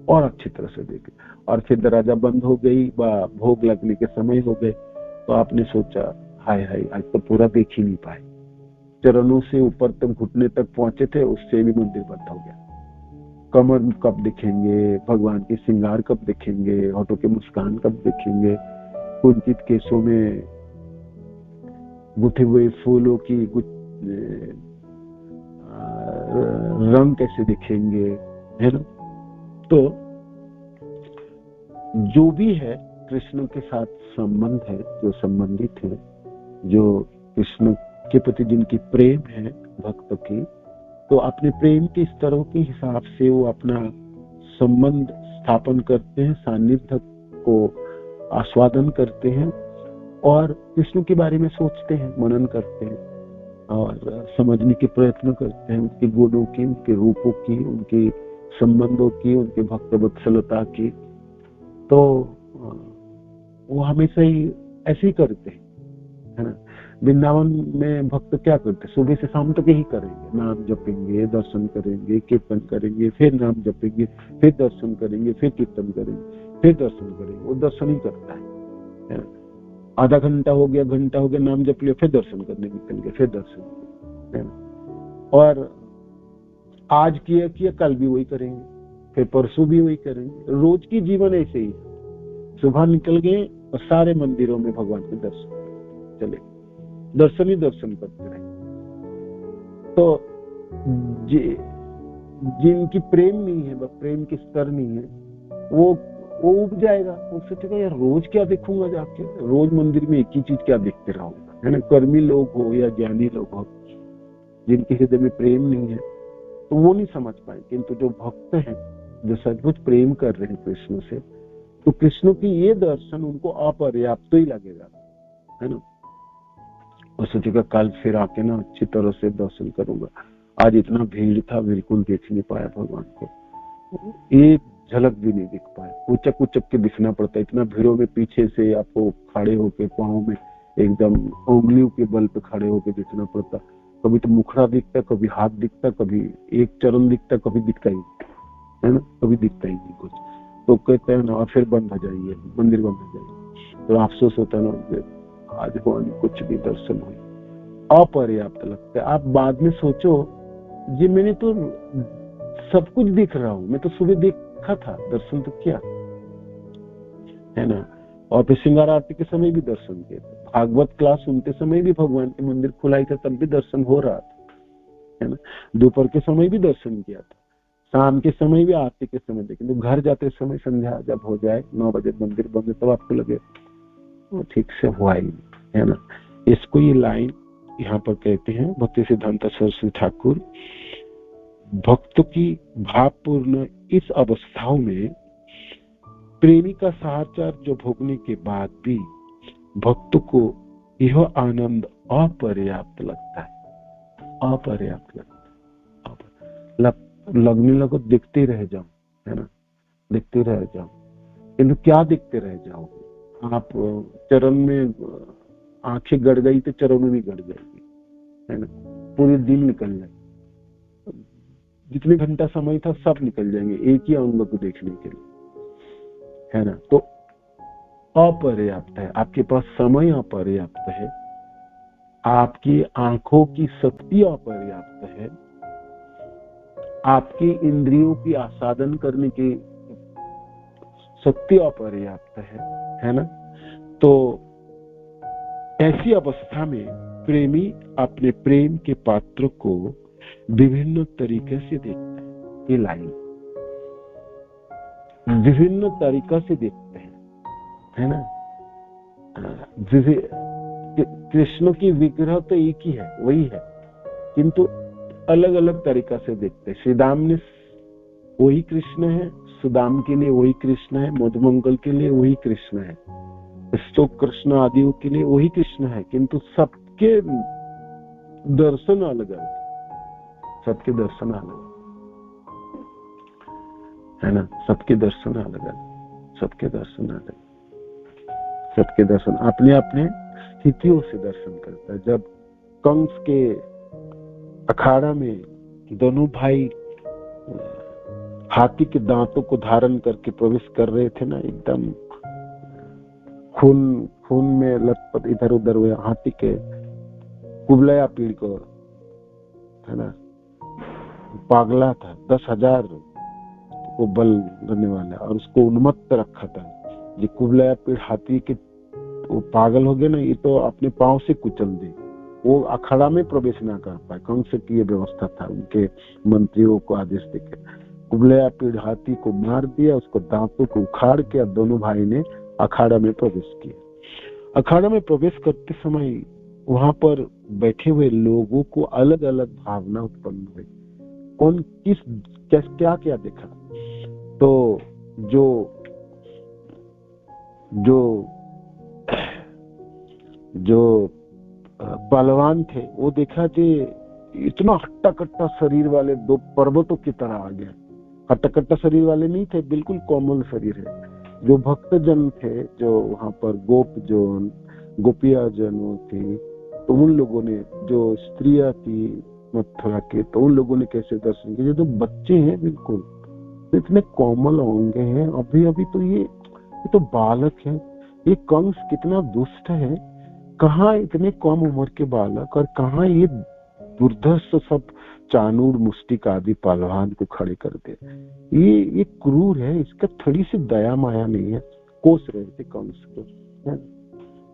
और अच्छी तरह से देख ले। और फिर दरवाजा बंद हो गई, भोग लगने के समय हो गए, तो आपने सोचा हाय हाय आज तो पूरा देख ही नहीं पाए, चरणों से ऊपर तक घुटने तक पहुंचे थे, उससे भी मंदिर बंद हो गया। कमर कब दिखेंगे, भगवान के श्रृंगार कब दिखेंगे, होठों के मुस्कान कब दिखेंगे, कुंचित केसों में गुथे हुए फूलों की रंग कैसे दिखेंगे, है ना। तो जो भी है कृष्ण के साथ संबंध है, जो संबंधित है, जो कृष्ण के प्रति जिनकी प्रेम है भक्त की, तो अपने प्रेम के स्तरों के हिसाब से वो अपना संबंध स्थापन करते हैं, सान्निध्य को आस्वादन करते हैं और कृष्ण के बारे में सोचते हैं, मनन करते हैं और समझने के प्रयत्न करते हैं, उनके गुणों की, उनके रूपों की, उनके संबंधों की, उनके भक्त वत्सलता की। तो वो हमेशा ही ऐसे ही करते हैं, है ना। वृंदावन में भक्त क्या करते, सुबह से शाम तक यही करेंगे, नाम जपेंगे, दर्शन करेंगे, कीर्तन करेंगे, फिर नाम जपेंगे, फिर दर्शन करेंगे, फिर कीर्तन करेंगे, फिर दर्शन करेंगे। वो दर्शन ही करता है ना। आधा घंटा हो गया, घंटा हो गया, नाम जप लिया, फिर दर्शन करने निकल गए, फिर दर्शन, है ना। और आज किया कल भी वही करेंगे, फिर परसों भी वही करेंगे। रोज की जीवन ऐसे ही, सुबह निकल गए और सारे मंदिरों में भगवान के दर्शन चले, दर्शन ही दर्शन करते रहे। तो जिनकी प्रेम नहीं है, वह प्रेम की स्तर नहीं है, वो उब जाएगा, वो सोचेगा यार रोज क्या देखूंगा जाके, रोज मंदिर में एक ही चीज क्या देखते रहूंगा, है ना। कर्मी लोग हो या ज्ञानी लोग हो, जिनके हृदय में प्रेम नहीं है, तो वो नहीं समझ पाए। किंतु जो भक्त हैं, जो सचमुच प्रेम कर रहे हैं कृष्ण से, तो कृष्ण की ये दर्शन उनको अपर्याप्त ही लगेगा, है ना। और सोचेगा कल फिर आके ना अच्छी तरह से दर्शन करूंगा, आज इतना भीड़ था बिल्कुल देख नहीं पाया भगवान को, एक झलक भी नहीं दिख पाया, उचक उचक के दिखना पड़ता है, इतना भीड़ों में पीछे से आपको खड़े होके पाँव में एकदम उंगलियों के बल पे खड़े होके दिखना पड़ता। कभी तो मुखड़ा दिखता, कभी हाथ दिखता, कभी एक चरण दिखता, कभी दिखता ही है ना, कभी दिखता ही नहीं कुछ। तो कहते हैं ना, फिर बंद हो जाइए, मंदिर बंद हो जाइए, तो अफसोस होता है ना, आज भगवान कुछ भी दर्शन हुए, अपर्याप्त लगता है। आप बाद में सोचो जी मैंने तो सब कुछ दिख रहा हूं, मैं तो सुबह देखा था, दर्शन तो किया, है ना। और फिर श्रृंगार आरती के समय भी दर्शन किया था, भागवत क्लास सुनते समय भी भगवान के मंदिर खुला ही था, तब भी दर्शन हो रहा था, है ना। दोपहर के समय भी दर्शन किया था, शाम के समय भी, आरती के समय देखें। तो घर जाते समय संध्या जब हो जाए 9 बजे मंदिर बंद, तब आपको लगे वो ठीक से हुआ ही, है ना। इसको ये लाइन यहाँ पर कहते हैं भक्ति सिद्धांत सरस्वती ठाकुर, भक्तों की भावपूर्ण इस अवस्थाओं में प्रेमी का साहचर्य जो भोगने के बाद भी भक्त को यह आनंद अपर्याप्त लगता है, अपर्याप्त लगता है। लगने लगो दिखते रह जाओ, है ना, दिखते रह जाओ। किंतु क्या दिखते रह जाओगे आप, चरण में आंखें गड़ गई तो चरणों में गड़ जाएगी, है ना। पूरे दिन निकल जाए, जितने घंटा समय था सब निकल जाएंगे एक ही अंग को देखने के लिए, है ना। तो अपर्याप्त है, आपके पास समय अपर्याप्त है, आपकी आंखों की शक्ति अपर्याप्त है, आपकी इंद्रियों की आस्वादन करने की शक्ति अपर्याप्त है ना। तो ऐसी अवस्था में प्रेमी अपने प्रेम के पात्र को विभिन्न तरीके से देखता है। ये लाइन विभिन्न तरीका से देखते हैं, है ना। कृष्ण की विग्रह तो एक ही है, वही है, किंतु अलग अलग तरीका से देखते हैं। श्री राम ने वही कृष्ण है, सुदाम के लिए वही कृष्ण है, मधुमंगल के लिए वही कृष्ण है, स्तोक कृष्ण आदियों के लिए वही कृष्ण है, किंतु सबके दर्शन अलग अलग, सबके दर्शन अलग है ना, सबके दर्शन अलग अलग, सबके दर्शन अलग, सबके दर्शन अपने अपने स्थितियों से दर्शन करता है। जब कंस के अखाड़ा में दोनों भाई हाथी के दांतों को धारण करके प्रवेश कर रहे थे ना, एकदम खून में लथपथ इधर उधर हुए, हाथी के कुबलया पीड़ को है ना, पागला था, 10,000 को बल करने वाला, और उसको उन्मत्त रखा था। ये कुबलया पीड़ हाथी के वो पागल हो गए ना, ये तो अपने पांव से कुचल दे, वो अखाड़ा में प्रवेश ना कर पाए। कंस की ये व्यवस्था था, उनके मंत्रियों को आदेश देकर कुबलया पीड़ हाथी को मार दिया, उसको दांतों को उखाड़ के दोनों भाई ने अखाड़ा में प्रवेश किया। अखाड़ा में प्रवेश करते समय वहां पर बैठे हुए लोगों को अलग अलग भावना उत्पन्न हुई, कौन किस क्या क्या देखा। तो जो पहलवान थे वो देखा कि इतना हट्टा कट्टा शरीर वाले दो पर्वतों की तरह आ गया। हट्टा कट्टा शरीर वाले नहीं थे, बिल्कुल कोमल शरीर है। जो भक्तजन थे, जो वहां पर गोपिया जन थी, तो उन लोगों ने, जो स्त्रियां थी मथुरा के, तो उन लोगों ने कैसे दर्शन किए। जो बच्चे हैं बिल्कुल तो इतने कोमल होंगे हैं, अभी अभी तो ये तो बालक है। ये कंस कितना दुष्ट है, कहाँ इतने कम उम्र के बालक और कहाँ ये दुर्धर्ष सब चाणूर मुष्टिक आदि पहलवान को खड़े कर दे। ये क्रूर है, इसका थोड़ी सी दया माया नहीं है। कोस रहे थे कंस को, है?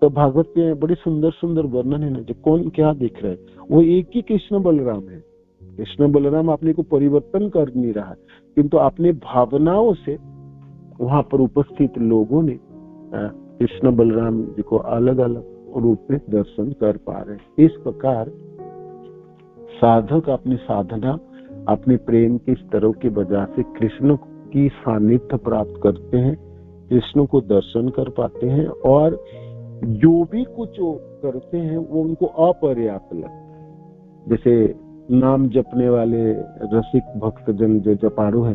तो भागवत में बड़ी सुंदर सुंदर वर्णन है ना, जो कौन क्या देख रहे हैं, वो एक ही कृष्ण बलराम है। कृष्ण बलराम अपने को परिवर्तन कर नहीं रहा है, किंतु अपने भावनाओं से वहां पर उपस्थित लोगों ने कृष्ण बलराम जी को अलग अलग रूप में दर्शन कर पा रहे हैं। इस प्रकार साधक अपनी साधना, अपने प्रेम के स्तरों की वजह से कृष्ण की सानिध्य प्राप्त करते हैं, कृष्ण को दर्शन कर पाते हैं, और जो भी कुछ करते हैं वो उनको अपर्याप्त लगता है। जैसे नाम जपने वाले रसिक भक्तजन जो जपाड़ू है,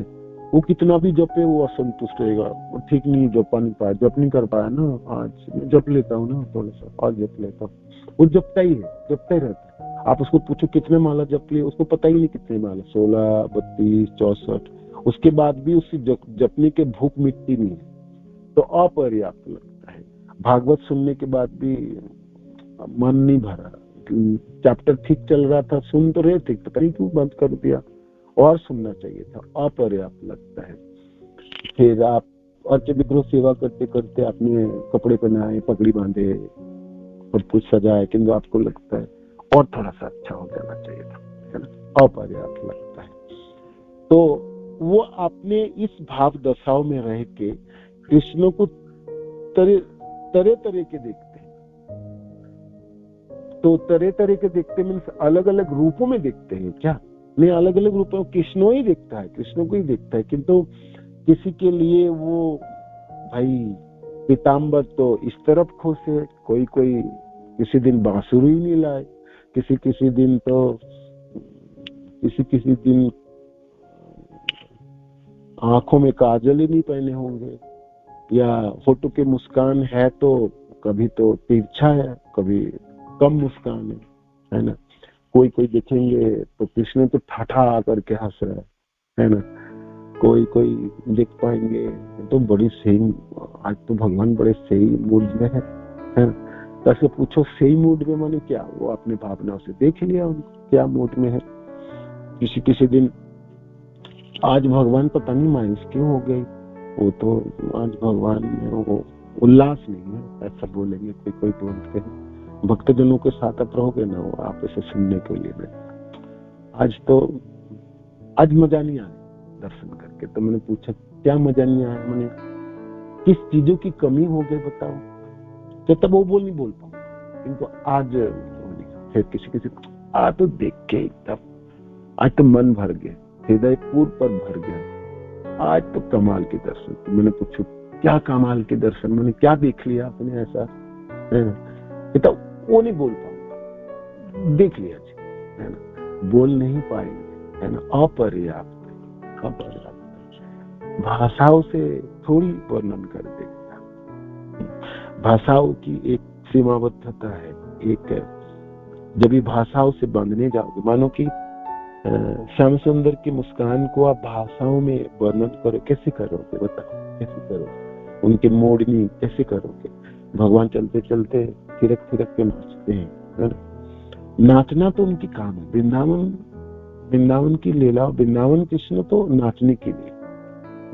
वो कितना भी जपे वो असंतुष्ट रहेगा, वो ठीक नहीं जप नहीं कर पाया ना, आज जप लेता हूँ ना, थोड़ा सा आज जप लेता हूँ, वो जपता ही रहता है। आप उसको पूछो कितने माला जप लिए, उसको पता ही नहीं कितने माला, 16, 32, 64, उसके बाद भी उससे जपने के भूख मिटती नहीं है, तो अपर्याप्त लगता है। भागवत सुनने के बाद भी मन नहीं भरा, चैप्टर ठीक चल रहा था, सुन तो रहे थे, पता नहीं क्यों बंद कर दिया, और सुनना चाहिए था, अपर्याप्त लगता है। फिर आप अर्च विग्रह सेवा करते करते आपने कपड़े पहनाए, पगड़ी बांधे, सब कुछ सजाए, किंतु आपको लगता है और थोड़ा सा अच्छा हो जाना चाहिए था, है ना, अपर्याप्त लगता है। तो वो आपने इस भाव दशाओं में रह के कृष्ण को तरह तरह के देखते हैं। तो तरह तरह के देखते मीन्स अलग अलग रूपों में देखते हैं क्या? नहीं, अलग अलग रूपों में कृष्ण ही देखता है, कृष्ण को ही देखता है, किंतु किसी के लिए वो भाई पीताम्बर तो इस तरफ खोसे, कोई किसी दिन बांसुरी नहीं लाए, किसी दिन तो किसी दिन आंखों में काजल ही नहीं पहने होंगे, या होठों के मुस्कान है तो कभी तो तिरछा है, कभी कम मुस्कान है ना। कोई देखेंगे तो कृष्ण तो ठाठा करके हंस रहा है ना, कोई देख पाएंगे तो बड़ी सही, आज तो भगवान बड़े सही मूड में है ना। तो ऐसे पूछो सही मूड में माने क्या, वो अपने भावनाओं से देख लिया उनको क्या मूड में है। किसी दिन आज भगवान पता नहीं मायूस क्यों हो गई, वो तो आज भगवान में वो उल्लास नहीं है, ऐसा बोलेंगे कोई बोलते हैं। भक्तजनों के साथ आप रहोगे ना, वो आप ऐसे सुनने के लिए आज मजा नहीं आया दर्शन करके। तो मैंने पूछा क्या मजा नहीं आया, मैंने किस चीजों की कमी हो गई बताओ, तो तब वो नहीं बोल पाऊंगा, किंतु आज फिर किसी आ तो देख के एकदम आज तो मन भर गया, हृदय पूर्व पर भर गया, आज तो कमाल के दर्शन। तो मैंने पूछा क्या कमाल के दर्शन, मैंने क्या देख लिया आपने ऐसा? तो वो नहीं बोल पाऊंगा, देख लिया जी, है ना, बोल नहीं पाएंगे, है ना, अपर्याप्त, अपर्याप्त भाषाओं से थोड़ी वर्णन कर देगा। भाषाओं की एक सीमाबद्धता है, एक जब ये भाषाओं से बांधने जाओगे, मानो कि श्याम सुंदर की मुस्कान को आप भाषाओं में वर्णन करो, कैसे करोगे बताओ, कैसे करोगे? उनके मोड़नी कैसे करोगे? भगवान चलते चलते थिरक थिरक के नाचते हैं, नाचना तो उनकी काम है। वृंदावन की लीला, वृंदावन कृष्ण तो नाचने के लिए,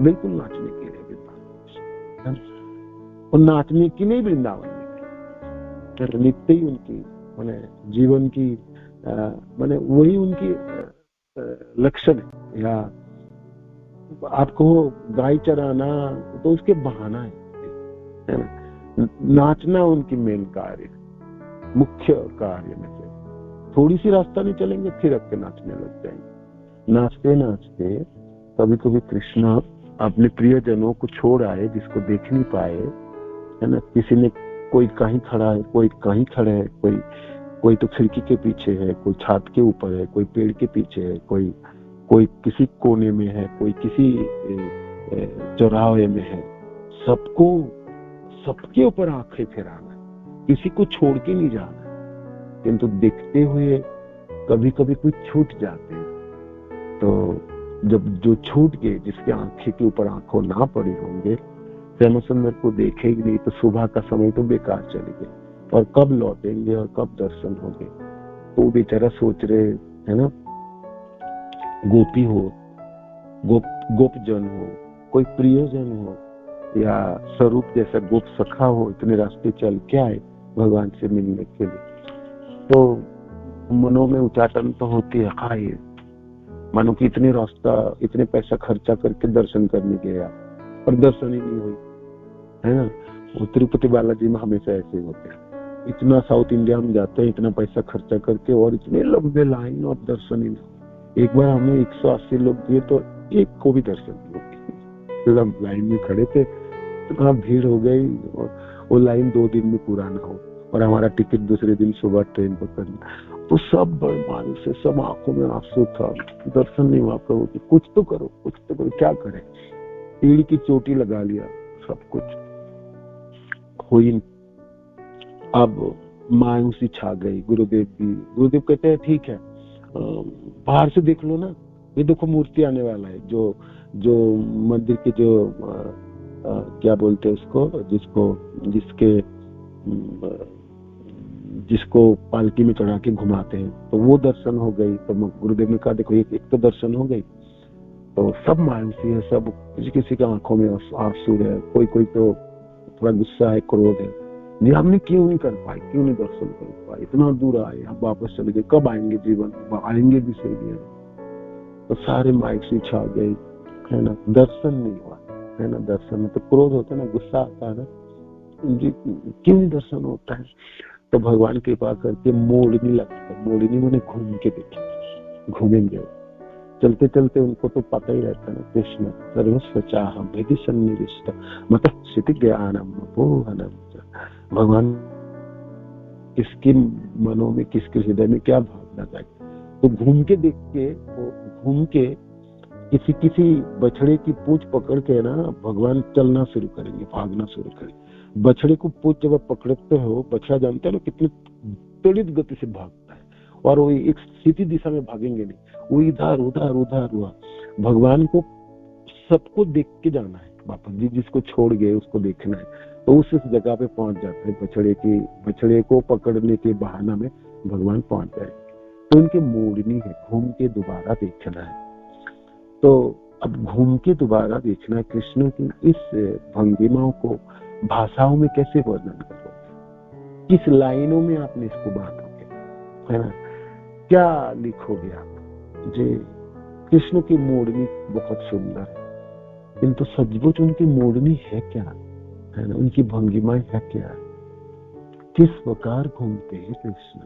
बिल्कुल नाचने के लिए वृंदावन, और नाचने के लिए वृंदावन में नित्य ही उनकी माने जीवन की माने वही उनकी लक्षण है। या आपको गाय चराना तो उसके बहाना है ना, नाचना उनकी मेन कार्य, मुख्य कार्य में से थोड़ी सी रास्ता नहीं चलेंगे फिर के नाचने लग जाएंगे। नाचते नाचते कभी कभी कृष्ण अपने प्रियजनों को छोड़ आए, जिसको देख नहीं पाए, है ना। किसी ने, कोई कहीं खड़ा है, कोई कहीं खड़े है, कोई तो खिड़की के पीछे है, कोई छत के ऊपर है, कोई पेड़ के पीछे है, कोई किसी कोने में है, कोई किसी चौराहे में है। सबको, सबके ऊपर आंखें फिराना, किसी को छोड़ के नहीं जाना। किंतु देखते हुए कभी कभी कुछ छूट जाते हैं, तो जब जो छूट गए, जिसके आंखें के ऊपर आंखों ना पड़ी होंगे, श्याम सुंदर को देखेंगे नहीं तो सुबह का समय तो बेकार चले गए, और कब लौटेंगे और कब दर्शन होंगे। तो बेचारा सोच रहे, है ना, गोपी हो, गोपजन हो, कोई प्रियजन हो, या स्वरूप जैसा गोप सखा हो, इतने रास्ते चल के आए भगवान से मिलने के लिए, तो मनों में उचाटन तो होती है। ये मानो कि इतने रास्ता, इतने पैसा खर्चा करके दर्शन करने गया और दर्शन ही नहीं हुई, है ना। वो तिरुपति बालाजी में हमेशा ऐसे ही होते हैं, इतना साउथ इंडिया में जाते हैं इतना पैसा खर्चा करके, और इतने लंबे लाइन और दर्शन ही नहीं। एक बार हमें 180 लोग दिए तो एक को भी दर्शन नहीं हुआ। लाइन में खड़े थे, इतना भीड़ हो गई, और वो लाइन 2 दिन में पूरा ना हो, और हमारा टिकट दूसरे दिन सुबह ट्रेन पकड़ना। तो सब मानस से, सब आंखों में आंसू था, दर्शन नहीं हुआ। प्रभु की कुछ तो करो, कुछ तो करो, क्या करें, पीड़ की चोटी लगा लिया, सब कुछ हुई। अब मायूसी छा गई। गुरुदेव कहते हैं ठीक है, बाहर से देख लो ना, ये देखो मूर्ति आने वाला है, जो मंदिर के जो क्या बोलते हैं उसको, जिसको पालकी में चढ़ा के घुमाते हैं, तो वो दर्शन हो गई। तो गुरुदेव ने कहा देखो एक तो दर्शन हो गई, तो सब मायूसी है, सब किसी की आंखों में आंसू है, कोई तो थोड़ा गुस्सा है, क्रोध है, जी हमने क्यों नहीं कर पाए, क्यों नहीं दर्शन कर पाए, इतना दूर आए, हम वापस चले गए, कब आएंगे, जीवन आएंगे भी सही नहीं। तो सारे मायूसी छा गई, है ना, दर्शन नहीं हुआ, है ना। दर्शन में तो क्रोध होता है ना, गुस्सा आता है ना, क्यों नहीं दर्शन होता है। तो भगवान कृपा करके मोड़नी लगता है, मोड़नी मैंने घूम के देखी, घूमेंगे चलते चलते, उनको तो पता ही रहता है ना, कृष्ण सर्वस्व चाह भेदी सन्निविष्ट मतलब क्षिति ज्ञानम बोहनम। भगवान किसके मनों में, किसके हृदय में क्या भावना जाए, तो घूम के देख के, वो घूम के किसी बछड़े की पूंछ पकड़ के ना भगवान चलना शुरू करेंगे, भागना शुरू करेंगे। बछड़े को पूंछ जब आप पकड़ते हो, बछड़ा जानते हैं ना कितनी त्वरित गति से भागता है, और वो एक सीधी दिशा में भागेंगे नहीं, वो इधर उधर उधर हुआ। भगवान को सबको देख के जाना है वापस, जिसको छोड़ गए उसको देखना है, तो उस जगह पे पहुंच जाते हैं। बछड़े को पकड़ने के बहाना में भगवान पहुंच जाए, तो उनके मोड़नी है, घूम के दोबारा देखना है। तो अब घूम के दोबारा देखना, कृष्ण की इस भंगिमाओं को भाषाओं में कैसे वर्णन करोगे, किस लाइनों में आपने इसको बांधोगे, है ना, क्या लिखोगे आप। जी कृष्ण की मोड़नी बहुत सुंदर है, किंतु सचमुच उनकी मोड़नी है क्या, है ना, उनकी भंगिमाएं है क्या। किस प्रकार घूमते हैं कृष्ण,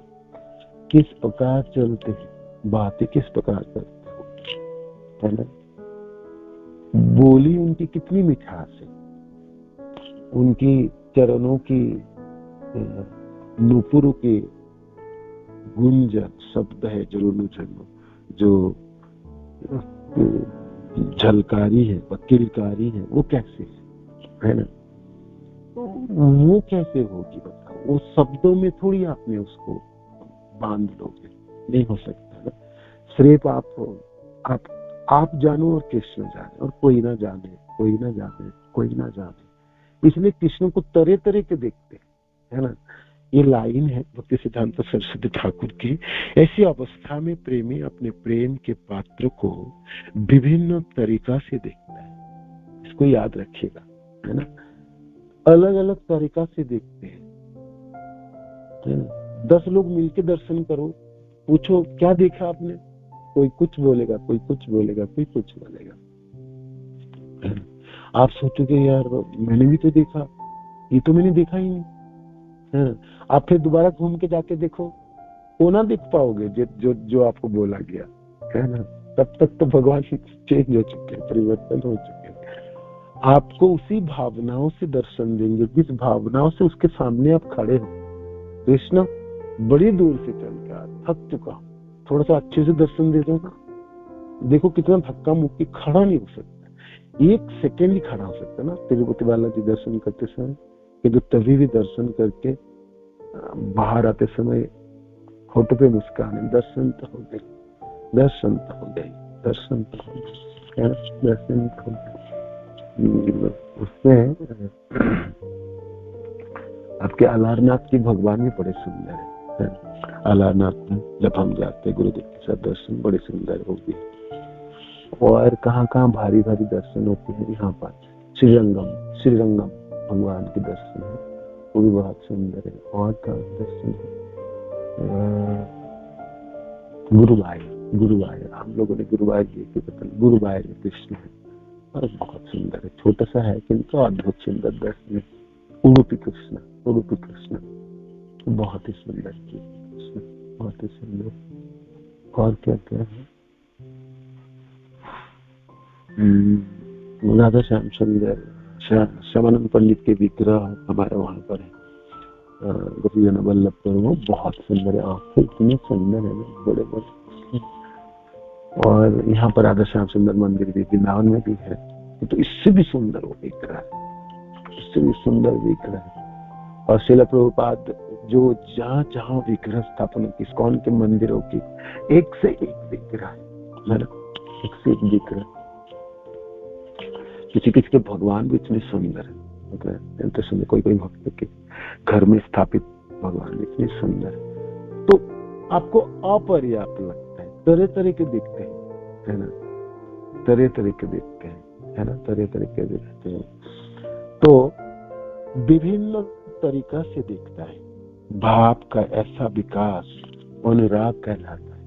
किस प्रकार चलते हैं, बातें किस प्रकार करते हो, है ना। बोली उनकी कितनी मिठास है, उनकी चरणों की नुपुर के गुंजन शब्द है जो झलकारी है, किलकारी है, वो कैसे है ना, वो कैसे होगी बताओ। वो शब्दों में थोड़ी आपने उसको बांध लोगे, नहीं हो सकता ना। सिर्फ आप जानो और कृष्ण जाने, और कोई ना जाने, कोई ना जाने, कोई ना जाने। इसलिए कृष्ण को तरह तरह के देखते है ना। ये लाइन है भक्ति सिद्धांत सरस्वती ठाकुर की। ऐसी अवस्था में प्रेमी अपने प्रेम के पात्र को विभिन्न तरीका से देखता है, इसको याद रखिएगा, है ना। अलग अलग तरीका से देखते हैं, है ना। 10 लोग मिलके दर्शन करो, पूछो क्या देखा आपने, कोई कुछ बोलेगा, कोई कुछ बोलेगा, कोई कुछ बोलेगा। आप सोचोगे यार मैंने भी तो देखा, ये तो मैंने देखा ही नहीं, है ना। आप फिर दोबारा घूम के जाके देखो, वो ना देख पाओगे जो आपको बोला गया, है ना। तब तक तो भगवान चेंज हो चुके हैं, परिवर्तन हो चुके हैं। आपको उसी भावनाओं से दर्शन देंगे जिस भावनाओं से उसके सामने आप खड़े हो। कृष्ण बड़ी दूर से चल के थक चुका, थोड़ा सा अच्छे से दर्शन दे दो ना। देखो कितना धक्का मुक्की, खड़ा नहीं हो सकता, 1 सेकेंड ही खड़ा हो सकता ना तिरुपति बालाजी दर्शन करते समय। कि तभी भी दर्शन करके बाहर आते समय होठों पे मुस्कान, दर्शन तो हो गई, दर्शन तो हो गई, दर्शन तो हो गई, दर्शन तो हो गई। उसमें आपके अलारनाथ की भगवान भी बड़े सुंदर है। अलारनाथ में जब हम जाते गुरुदेव के साथ दर्शन बड़े सुंदर होगी। और कहाँ भारी भारी दर्शन होते हैं, यहाँ पर श्रीरंगम भगवान के दर्शन है, वो भी बहुत सुंदर है। और का दर्शन गुरुवायूर, हम लोगों ने गुरुवायूर गुरुवायूर कृष्ण है और बहुत सुंदर है, छोटा सा है किंतु अद्भुत सुंदर दर्शन है। उडुपी कृष्ण बहुत ही सुंदर कृष्ण, बहुत ही सुंदर। और क्या क्या है, राधा श्याम सुंदर, श्यामानंद पंडित के विग्रह हमारे वहां पर है, गोपीजन वल्लभ पर, वो बहुत सुंदर है, आंखें इतनी सुंदर है, बड़े बड़े। और यहाँ पर राधा श्याम सुंदर मंदिर भी वृंदावन में भी है, तो इससे भी सुंदर वो विग्रह है, इससे भी सुंदर विग्रह है। और श्रील प्रभुपाद जो जहाँ विग्रह स्थापना की, इस्कॉन के मंदिरों की एक से एक विग्रह है, एक से एक विग्रह। किसी के भगवान भी इतने सुंदर है, तो सुंदर कोई भक्त के घर में स्थापित भगवान इतने सुंदर है, तो आपको अपर्याप्त लगता है। तरह तरह के दिखते हैं, है ना, तरह तरह के दिखते हैं, है ना, तरह तरह के दिखते हैं। तो विभिन्न तरीका से दिखता है। भाव का ऐसा विकास अनुराग कहलाता है,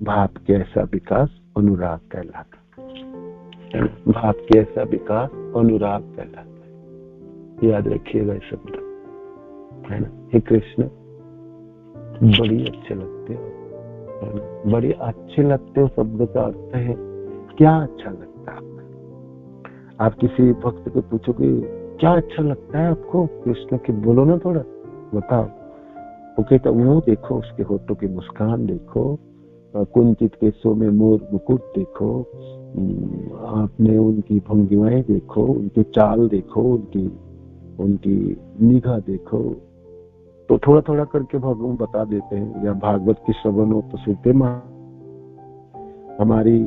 भाव के ऐसा विकास अनुराग कहलाता है, भाव के ऐसा विकास अनुराग कहलाता है। याद रखिएगा ये शब्द, है ना। हे कृष्ण बड़ी अच्छे लगते हो, है ना, बड़ी अच्छे लगते हो शब्द का अर्थ है क्या अच्छा लगता है आपको। आप किसी भक्त को पूछोगे क्या अच्छा लगता है आपको कृष्ण के, बोलो ना थोड़ा बताओ, वो कहता वो देखो उसके होठों की मुस्कान देखो, कुंचित केसों में मोर मुकुट देखो, आपने उनकी भंगिमाएं देखो, उनकी चाल देखो, उनकी निगाह देखो। तो थोड़ा थोड़ा करके भगवान बता देते हैं, या भागवत की श्रवण हो तो सुनते। हमारी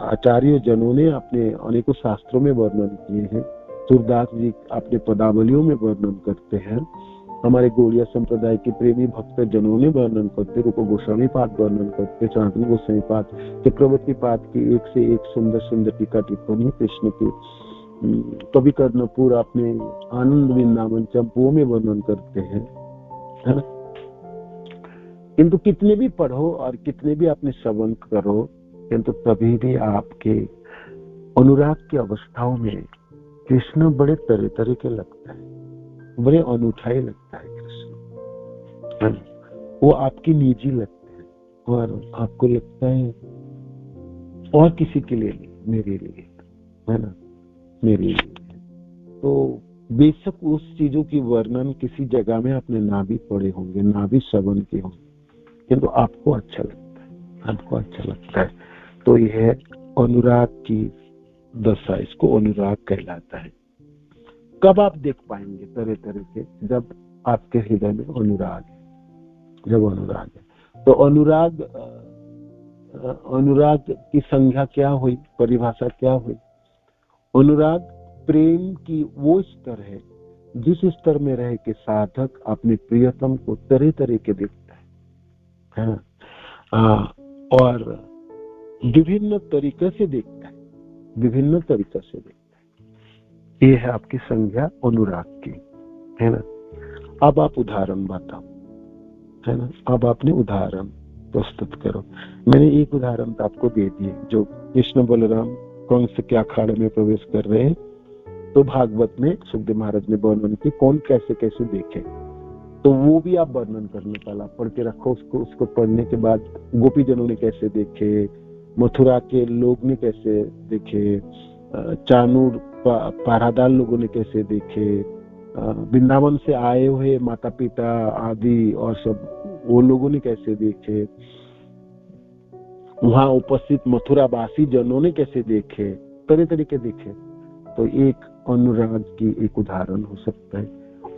आचार्य जनों ने अपने अनेकों शास्त्रों में वर्णन किए हैं, सूरदास जी अपने पदावलियों में वर्णन करते हैं, हमारे गौड़िया संप्रदाय के प्रेमी भक्त जनों ने वर्णन करते, रूप गोस्वामी पाद वर्णन करते, सनातन गोस्वामी पाद, चक्रवर्ती पाद की एक से एक सुंदर सुंदर टीका टिप्पणी कृष्ण की, कवि कर्णपुर अपने आनंद वृंदावन चंपुओं में वर्णन करते हैं, है ना। किंतु कितने भी पढ़ो और कितने भी अपने श्रवण करो, किंतु तभी भी आपके अनुराग की अवस्थाओं में कृष्ण बड़े तरह तरह के लगता है, बड़े अनूठा ही लगता है कृष्ण, है ना, वो आपकी निजी लगते हैं और आपको लगता है और किसी के लिए नहीं, मेरे लिए, है ना, मेरे लिए। तो बेशक उस चीजों की वर्णन किसी जगह में आपने ना भी पढ़े होंगे, ना भी श्रवण किए होंगे, किंतु आपको अच्छा लगता है, आपको अच्छा लगता है। तो यह अनुराग की दशा, इसको अनुराग कहलाता है। कब आप देख पाएंगे तरह तरह के? जब आपके हृदय में अनुराग है, जब अनुराग है। तो अनुराग की संज्ञा क्या हुई, परिभाषा क्या हुई? अनुराग प्रेम की वो स्तर है जिस स्तर में रह के साधक अपने प्रियतम को तरह तरह के देखता है ना, और विभिन्न तरीके से देखता है, विभिन्न तरीके से देखता है। ये है आपकी संज्ञा अनुराग की, है ना। अब आप उदाहरण बताओ, है ना, अब आपने उदाहरण प्रस्तुत करो। मैंने एक उदाहरण तो आपको दे दिए, जो कृष्ण बलराम कंस के अखाड़े में प्रवेश कर रहे हैं, तो भागवत में सुखदेव महाराज ने वर्णन की कौन कैसे कैसे देखे। तो वो भी आप वर्णन करने वाला पढ़ के रखो उसको पढ़ने के बाद गोपी जनों ने कैसे देखे, मथुरा के लोग ने कैसे देखे, चानूर पारादार लोगों ने कैसे देखे, वृंदावन से आए हुए माता पिता आदि और सब वो लोगों ने कैसे देखे, वहां उपस्थित मथुरा वासी जनों ने कैसे देखे, तरह तरह के देखे। तो एक अनुराग की एक उदाहरण हो सकता है।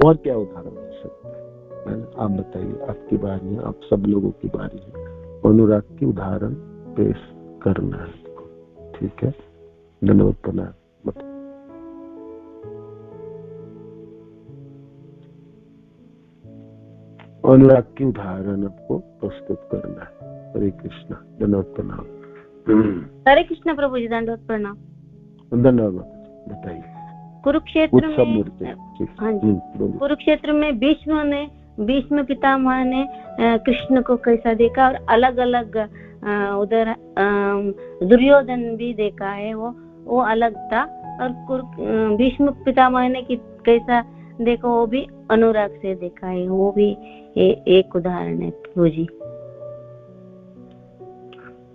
और क्या उदाहरण हो सकता है? आप बताइए, आपकी बारी है, आप सब लोगों की बारी है अनुराग की उदाहरण पेश करना है आपको। ठीक है, धन्यवाद, प्रणाम। अनुराग की उदाहरण आपको प्रस्तुत करना है। हरे कृष्णा, धन्यवाद, प्रणाम। हरे कृष्णा प्रभु जी, दंडवत प्रणाम। धन्यवाद, बताइए। कुरुक्षेत्र में, हाँ जी, कुरुक्षेत्र में भीष्म पितामह ने कृष्ण को कैसा देखा, और अलग अलग उधर दुर्योधन भी देखा है, वो अलग था। और भीष्म पितामह ने कैसा देखो, वो भी अनुराग से देखा है, वो भी एक उदाहरण है प्रभु जी।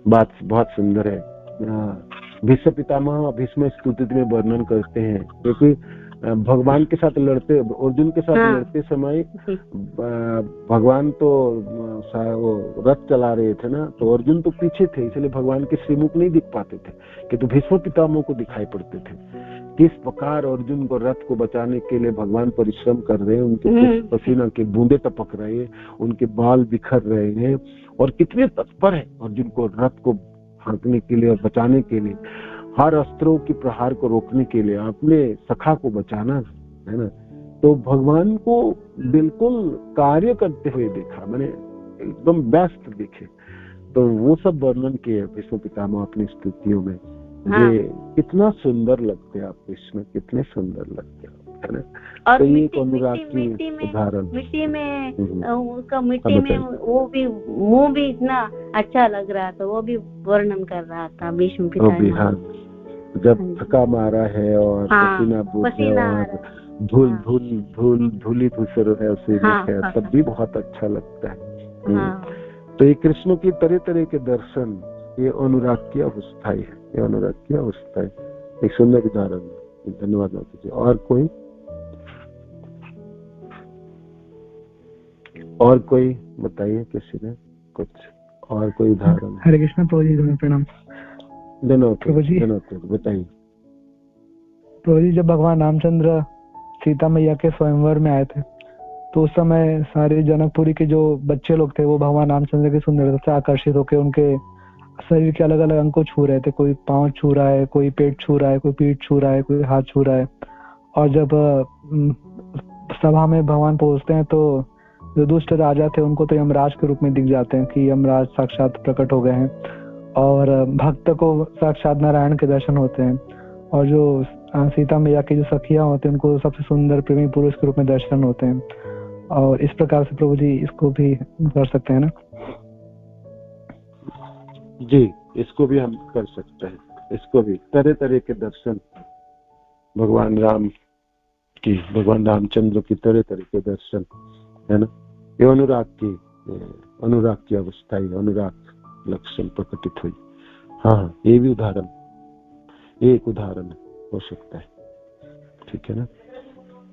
बात बहुत सुंदर है। भीष्म पितामह भीष्म स्तुति में वर्णन करते हैं, क्योंकि भगवान के साथ लड़ते, अर्जुन के साथ लड़ते समय भगवान तो वो रथ चला रहे थे ना, तो अर्जुन तो पीछे थे, इसलिए भगवान के श्रीमुख नहीं दिख पाते थे, किंतु भीष्म पितामह को दिखाई पड़ते थे। किस प्रकार अर्जुन को रथ को बचाने के लिए भगवान परिश्रम कर रहे हैं, उनके पसीना के बूंदे टपक रहे हैं, उनके बाल बिखर रहे हैं, और कितने तत्पर है अर्जुन को रथ को हाँकने के लिए और बचाने के लिए, हर अस्त्रों की प्रहार को रोकने के लिए, अपने सखा को बचाना है ना। तो भगवान को बिल्कुल कार्य करते हुए देखा, मैंने एकदम व्यस्त देखे। तो वो सब वर्णन किए भीष्म पितामह अपनी स्तुतियों में। ये कितना सुंदर लगते हैं आप कृष्ण, कितने सुंदर लगते हैं, है ना। और तो ये अनुराग की उदाहरण, मिट्टी में उसका मिट्टी में वो भी मुंह भी इतना अच्छा लग रहा था, वो भी वर्णन कर रहा था भीष्म पितामह। हाँ, जब थका मारा है और पसीना और धूली धूसर है उसे देखे, तब भी बहुत अच्छा लगता है। तो ये कृष्ण की तरह तरह के दर्शन, ये अनुराग की अवस्था है, ये अनुराग की अवस्था है। एक सुंदर उदाहरण है। धन्यवाद माता जी। और कोई बताइए, किसी ने कुछ और कोई उदाहरण? हरे कृष्ण प्रभु जी, प्रणाम। धन्यवाद प्रभु जी, बताइए प्रभु जी। जब भगवान रामचंद्र सीता मैया के स्वयंवर में आए थे, तो उस समय सारे जनकपुरी के जो बच्चे लोग थे, वो भगवान रामचंद्र की सुंदरता से आकर्षित होकर उनके शरीर के अलग अलग अंग को छू रहे थे। कोई पांव छू रहा है, कोई पेट छू रहा है, कोई पीठ छू रहा है, कोई हाथ छू रहा है। और जब सभा में भगवान पहुंचते हैं, तो जो दुष्ट राजा थे उनको तो यमराज के रूप में दिख जाते हैं कि यमराज साक्षात प्रकट हो गए हैं, और भक्त को साक्षात नारायण के दर्शन होते हैं। और जो सीता मैया की जो सखियां होती हैं, उनको सबसे सुंदर प्रेमी पुरुष के रूप में दर्शन होते हैं। और इस प्रकार से प्रभु जी इसको भी कर सकते हैं ना? जी, इसको भी हम कर सकते हैं। इसको भी तरह तरह के दर्शन, भगवान रामचंद्र की तरह तरह के दर्शन, है ना। ये अनुराग की अवस्था, अनुराग लक्षण प्रकटित हुई। हाँ, ये भी उदाहरण, एक उदाहरण हो सकता है। ठीक है ना,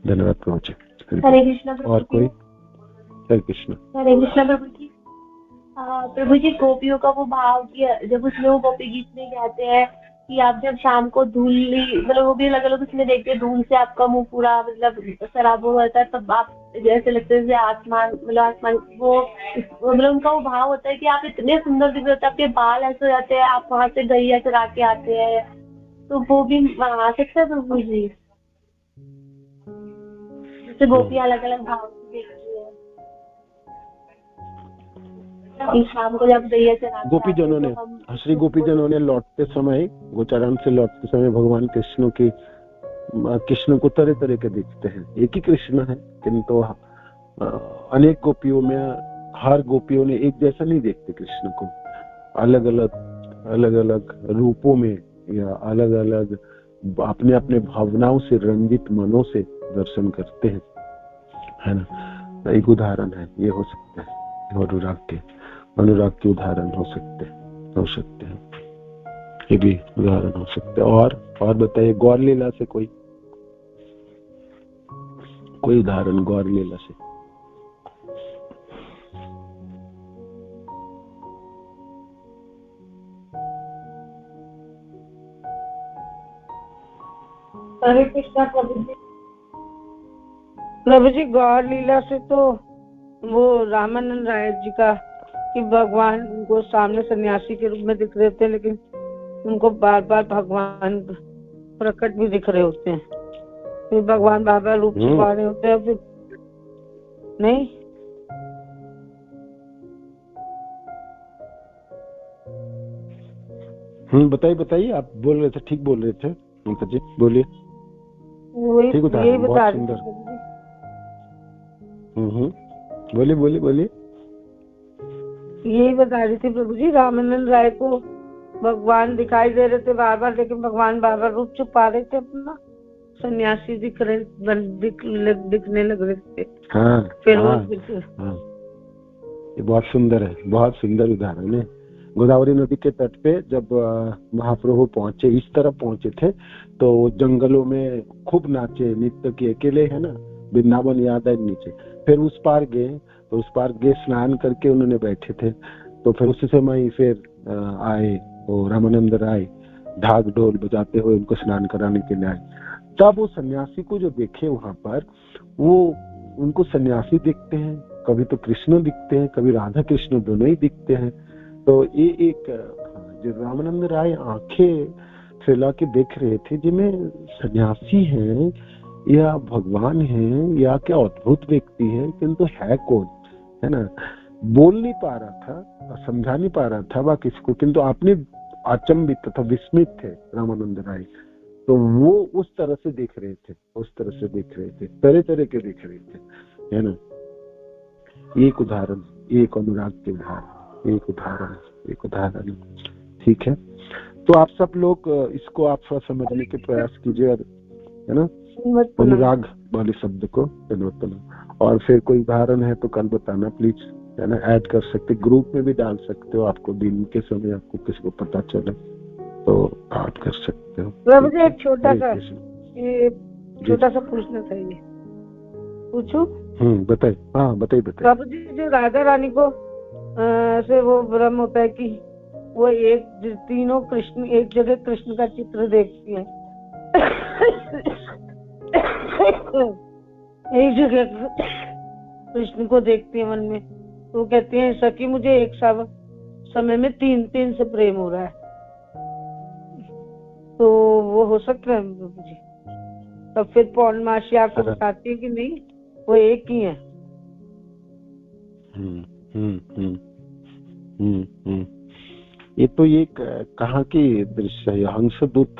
धन्यवाद प्रभु जी। हरे कृष्ण। और कोई? हरे कृष्ण। हरे कृष्ण प्रभु जी। प्रभु जी, गोपियों का वो भाव किया जब उसमें वो गोपी गीत में कहते हैं कि आप जब शाम को धूल, मतलब वो भी अलग अलग उसमें देखते हैं, धूल से आपका मुंह पूरा मतलब शराब होता है, तब आप जैसे लगता है जैसे आसमान, मतलब आसमान वो मतलब उनका वो भाव होता है कि आप इतने सुंदर दिख रहे होते हैं, आपके बाल ऐसे हो जाते हैं, आप वहां से गैया चरा के आते हैं, तो वो भी आ सकता है प्रभु जी, जैसे गोपियां अलग अलग भाव से देखती है शाम को जब गैया चराते गोपीजनों ने, श्री गोपीजनों ने लौटते समय, गोचारण से लौटते समय भगवान कृष्ण को तरह तरह के दिखते हैं। एक ही कृष्ण है, किंतु अनेक गोपियों में हर गोपियों ने एक जैसा नहीं देखते कृष्ण को, अलग अलग रूपों में या अलग अलग अपने अपने भावनाओं से रंजित मनों से दर्शन करते हैं, है ना। एक उदाहरण है, ये हो सकता है। और अनुराग के उदाहरण हो सकते हैं, ये भी उदाहरण हो सकते हैं। और बताइए, गौर लीला से कोई उदाहरण गौर लीला से? हरे कृष्णा प्रभु जी, गौर लीला से तो वो रामानंद राय जी का कि भगवान उनको सामने सन्यासी के रूप में दिख रहे थे, लेकिन उनको बार बार भगवान प्रकट भी दिख रहे होते हैं, फिर भगवान बार बार रूप छुपा रहे होते हैं, फिर नहीं। बताइए, आप बोल रहे थे, ठीक बोल रहे थे ममता जी, बोलिए। ठीक उदाहरण, यही बता रही थी। बोलिए। यही बता रही थी प्रभु जी, रामानंद राय को भगवान दिखाई दे रहे थे बार बार, लेकिन भगवान बार बार रूप छुपा रहे थे अपना, सन्यासी दिखने लग रहे थे। हाँ, फिर हाँ, ये बहुत सुंदर है, बहुत सुंदर उदाहरण है। गोदावरी नदी के तट पे जब महाप्रभु पहुंचे, इस तरफ पहुंचे थे, तो जंगलों में खूब नाचे, नृत्य किए, अकेले है ना, वृंदावन याद है नीचे। फिर उस पार गए, स्नान करके उन्होंने बैठे थे, तो फिर उसी समय फिर आए वो रामानंद राय, ढाक ढोल बजाते हुए उनको स्नान कराने के लिए आए। तब वो सन्यासी को जो देखे वहां पर, वो उनको सन्यासी दिखते हैं, कभी तो कृष्ण दिखते हैं, कभी राधा कृष्ण दोनों ही दिखते हैं। तो ये एक जो रामानंद राय आंखें फैला के देख रहे थे, जिनमें सन्यासी हैं या भगवान हैं या क्या अद्भुत व्यक्ति है, किंतु है कौन, है ना। बोल नहीं पा रहा था, समझा नहीं पा रहा था वह किसको, किंतु आपने अचंभित तथा विस्मित थे रामानंद राय। तो वो उस तरह से देख रहे थे, तरह तरह के देख रहे थे, है ना। एक उदाहरण, एक अनुराग के उदाहरण, एक उदाहरण। ठीक है, तो आप सब लोग इसको आप थोड़ा समझने के प्रयास कीजिए, है ना, अनुराग वाले शब्द को। और फिर कोई उदाहरण है तो कल बताना प्लीज, है ना। ऐड कर सकते, ग्रुप में भी डाल सकते हो, आपको दिन के समय आपको किसी को पता चले तो ऐड कर सकते हो। प्रभु जी, एक छोटा सा पूछना चाहिए, पूछूं? बताइए। हाँ, बताइए। प्रभु जी, जो राधा रानी को से वो भ्रम होता है कि वो तीनों कृष्ण एक जगह कृष्ण का चित्र देखती है, एक जगह कृष्ण को देखती है मन में, तो कहती है सखी मुझे एक समय में तीन से प्रेम हो रहा है, तो वो हो सकता है प्रभु जी? तब फिर पौर्णमासी आपको बताती है कि नहीं, वो एक ही है। ये तो ये कहाँ की दृश्य है, हंसदूत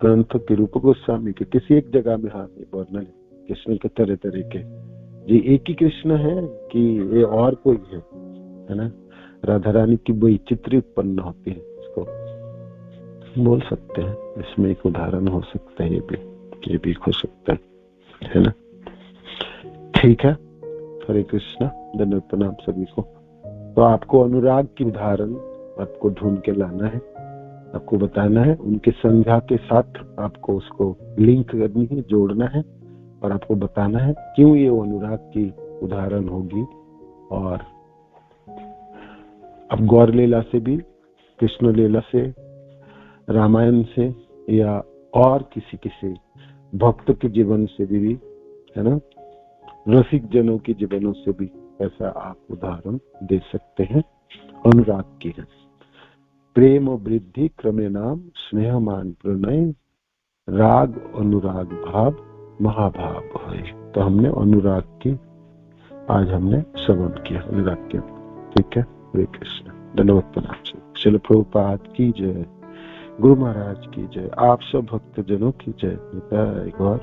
ग्रंथ के रूप गोस्वामी के किसी एक जगह में हाँ ये वर्णन है कृष्ण के तरह तरह के। जी एक ही कृष्ण है कि ये और कोई है ना। राधा रानी की वैचित्री उत्पन्न होती है, इसको बोल सकते हैं, इसमें एक उदाहरण हो सकता है, ये भी हो सकता है ना। ठीक है, हरे कृष्णा, धन्यवाद, प्रणाम सभी को। तो आपको अनुराग की उदाहरण आपको ढूंढ के लाना है, आपको बताना है, उनके संज्ञा के साथ आपको उसको लिंक करनी है, जोड़ना है, और आपको बताना है क्यों ये अनुराग की उदाहरण होगी। और अब गौर लीला से भी, कृष्ण लीला से, रामायण से, या और किसी भक्त के जीवन से भी, है ना, रसिक जनों के जीवनों से भी ऐसा आप उदाहरण दे सकते हैं अनुराग की है। प्रेम वृद्धि क्रमे नाम स्नेहमान प्रणय, राग अनुराग भाव महाभाव है। तो हमने अनुराग की आज हमने श्रवण किया, अनुराग के। ठीक है, हरे कृष्ण, धन्यवाद, प्रणाम। श्रील प्रभुपाद की जय, गुरु महाराज की जय, आप सब भक्त जनों की जय। गौर